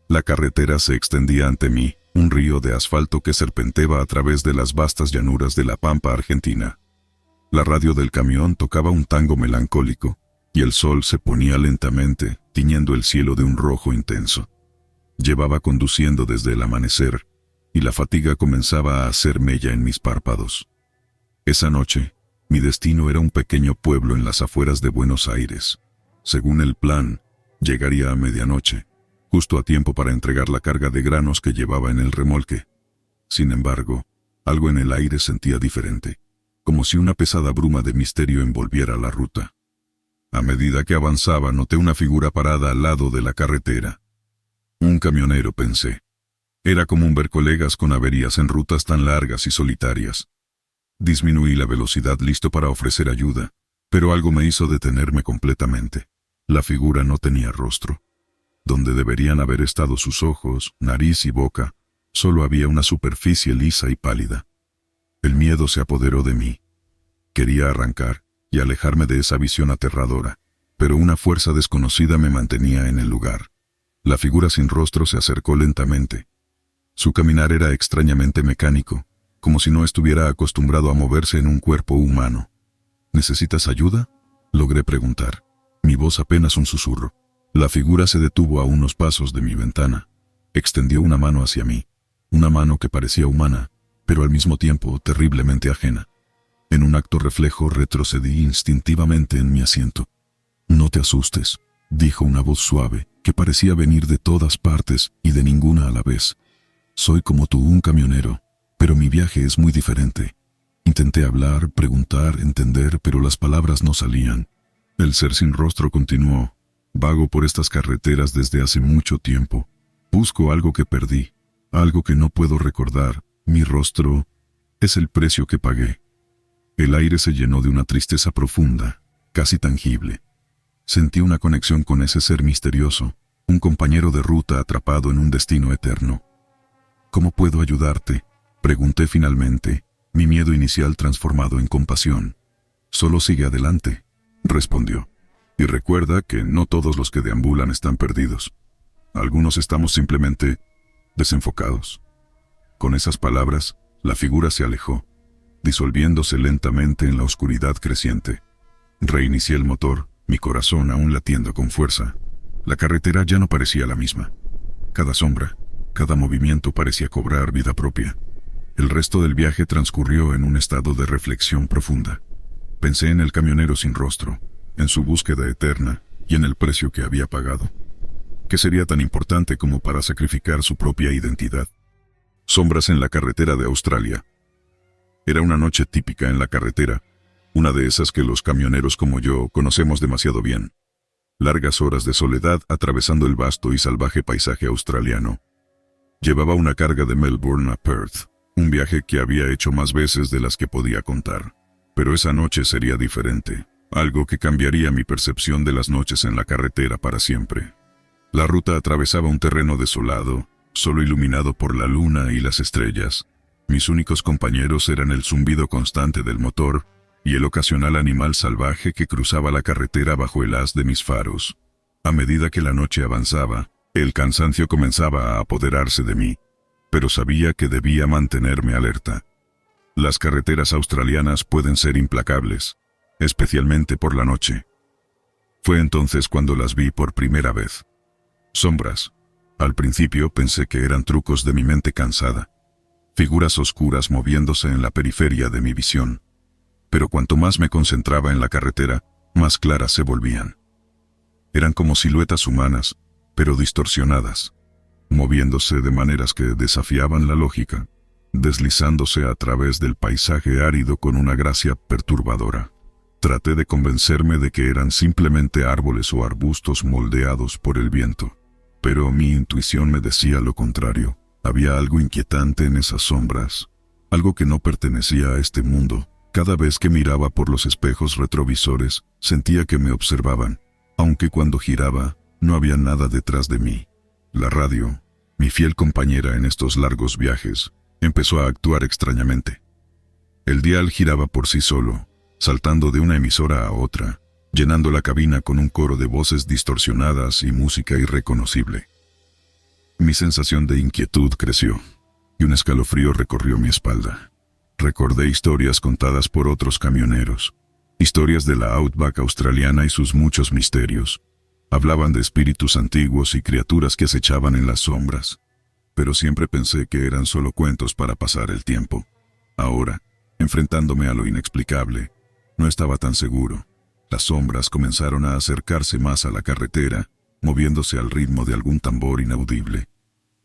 B: La carretera se extendía ante mí, un río de asfalto que serpenteaba a través de las vastas llanuras de la pampa argentina. La radio del camión tocaba un tango melancólico, y el sol se ponía lentamente, tiñendo el cielo de un rojo intenso. Llevaba conduciendo desde el amanecer, y la fatiga comenzaba a hacer mella en mis párpados. Esa noche, mi destino era un pequeño pueblo en las afueras de Buenos Aires. Según el plan, llegaría a medianoche, justo a tiempo para entregar la carga de granos que llevaba en el remolque. Sin embargo, algo en el aire sentía diferente, como si una pesada bruma de misterio envolviera la ruta. A medida que avanzaba, noté una figura parada al lado de la carretera. Un camionero, pensé. Era común ver colegas con averías en rutas tan largas y solitarias. Disminuí la velocidad listo para ofrecer ayuda, pero algo me hizo detenerme completamente. La figura no tenía rostro. Donde deberían haber estado sus ojos, nariz y boca, solo había una superficie lisa y pálida. El miedo se apoderó de mí. Quería arrancar y alejarme de esa visión aterradora, pero una fuerza desconocida me mantenía en el lugar. La figura sin rostro se acercó lentamente. Su caminar era extrañamente mecánico, como si no estuviera acostumbrado a moverse en un cuerpo humano. ¿Necesitas ayuda?, logré preguntar. Mi voz apenas un susurro. La figura se detuvo a unos pasos de mi ventana. Extendió una mano hacia mí, una mano que parecía humana, pero al mismo tiempo terriblemente ajena. En un acto reflejo retrocedí instintivamente en mi asiento. «No te asustes», dijo una voz suave, que parecía venir de todas partes y de ninguna a la vez. Soy como tú, un camionero, pero mi viaje es muy diferente. Intenté hablar, preguntar, entender, pero las palabras no salían. El ser sin rostro continuó. Vago por estas carreteras desde hace mucho tiempo. Busco algo que perdí, algo que no puedo recordar. Mi rostro es el precio que pagué. El aire se llenó de una tristeza profunda, casi tangible. Sentí una conexión con ese ser misterioso, un compañero de ruta atrapado en un destino eterno. ¿Cómo puedo ayudarte?, pregunté finalmente, mi miedo inicial transformado en compasión. Solo sigue adelante, respondió. Y recuerda que no todos los que deambulan están perdidos. Algunos estamos simplemente desenfocados. Con esas palabras, la figura se alejó, disolviéndose lentamente en la oscuridad creciente. Reinicié el motor, mi corazón aún latiendo con fuerza. La carretera ya no parecía la misma. Cada sombra, cada movimiento parecía cobrar vida propia. El resto del viaje transcurrió en un estado de reflexión profunda. Pensé en el camionero sin rostro, en su búsqueda eterna y en el precio que había pagado. ¿Qué sería tan importante como para sacrificar su propia identidad? Sombras en la carretera de Australia. Era una noche típica en la carretera, una de esas que los camioneros como yo conocemos demasiado bien. Largas horas de soledad atravesando el vasto y salvaje paisaje australiano. Llevaba una carga de Melbourne a Perth, un viaje que había hecho más veces de las que podía contar. Pero esa noche sería diferente, algo que cambiaría mi percepción de las noches en la carretera para siempre. La ruta atravesaba un terreno desolado, solo iluminado por la luna y las estrellas. Mis únicos compañeros eran el zumbido constante del motor y el ocasional animal salvaje que cruzaba la carretera bajo el haz de mis faros. A medida que la noche avanzaba, el cansancio comenzaba a apoderarse de mí, pero sabía que debía mantenerme alerta. Las carreteras australianas pueden ser implacables, especialmente por la noche. Fue entonces cuando las vi por primera vez. Sombras. Al principio pensé que eran trucos de mi mente cansada. Figuras oscuras moviéndose en la periferia de mi visión. Pero cuanto más me concentraba en la carretera, más claras se volvían. Eran como siluetas humanas, pero distorsionadas, moviéndose de maneras que desafiaban la lógica, deslizándose a través del paisaje árido con una gracia perturbadora. Traté de convencerme de que eran simplemente árboles o arbustos moldeados por el viento, pero mi intuición me decía lo contrario. Había algo inquietante en esas sombras, algo que no pertenecía a este mundo. Cada vez que miraba por los espejos retrovisores, sentía que me observaban, aunque cuando giraba, no había nada detrás de mí. La radio, mi fiel compañera en estos largos viajes, empezó a actuar extrañamente. El dial giraba por sí solo, saltando de una emisora a otra, llenando la cabina con un coro de voces distorsionadas y música irreconocible. Mi sensación de inquietud creció, y un escalofrío recorrió mi espalda. Recordé historias contadas por otros camioneros, historias de la Outback australiana y sus muchos misterios. Hablaban de espíritus antiguos y criaturas que acechaban en las sombras, pero siempre pensé que eran solo cuentos para pasar el tiempo. Ahora, enfrentándome a lo inexplicable, no estaba tan seguro. Las sombras comenzaron a acercarse más a la carretera, moviéndose al ritmo de algún tambor inaudible.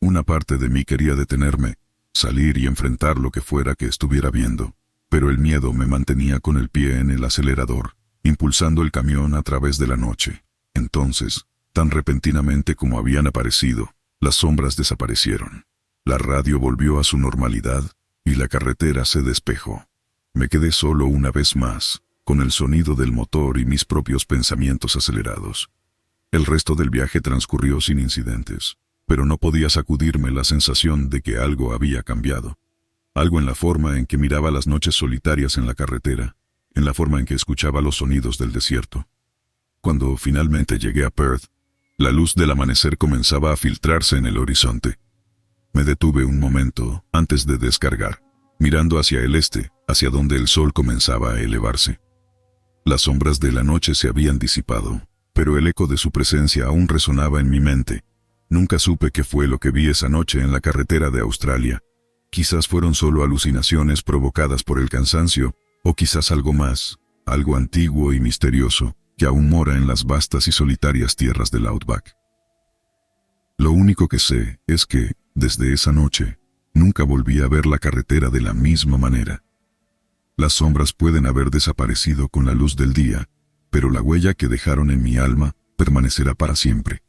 B: Una parte de mí quería detenerme, salir y enfrentar lo que fuera que estuviera viendo, pero el miedo me mantenía con el pie en el acelerador, impulsando el camión a través de la noche. Entonces, tan repentinamente como habían aparecido, las sombras desaparecieron. La radio volvió a su normalidad y la carretera se despejó. Me quedé solo una vez más, con el sonido del motor y mis propios pensamientos acelerados. El resto del viaje transcurrió sin incidentes, pero no podía sacudirme la sensación de que algo había cambiado. Algo en la forma en que miraba las noches solitarias en la carretera, en la forma en que escuchaba los sonidos del desierto. Cuando finalmente llegué a Perth, la luz del amanecer comenzaba a filtrarse en el horizonte. Me detuve un momento antes de descargar, mirando hacia el este, hacia donde el sol comenzaba a elevarse. Las sombras de la noche se habían disipado, pero el eco de su presencia aún resonaba en mi mente. Nunca supe qué fue lo que vi esa noche en la carretera de Australia. Quizás fueron solo alucinaciones provocadas por el cansancio, o quizás algo más, algo antiguo y misterioso, que aún mora en las vastas y solitarias tierras del Outback. Lo único que sé es que, Desde esa noche, nunca volví a ver la carretera de la misma manera. Las sombras pueden haber desaparecido con la luz del día, pero la huella que dejaron en mi alma permanecerá para siempre.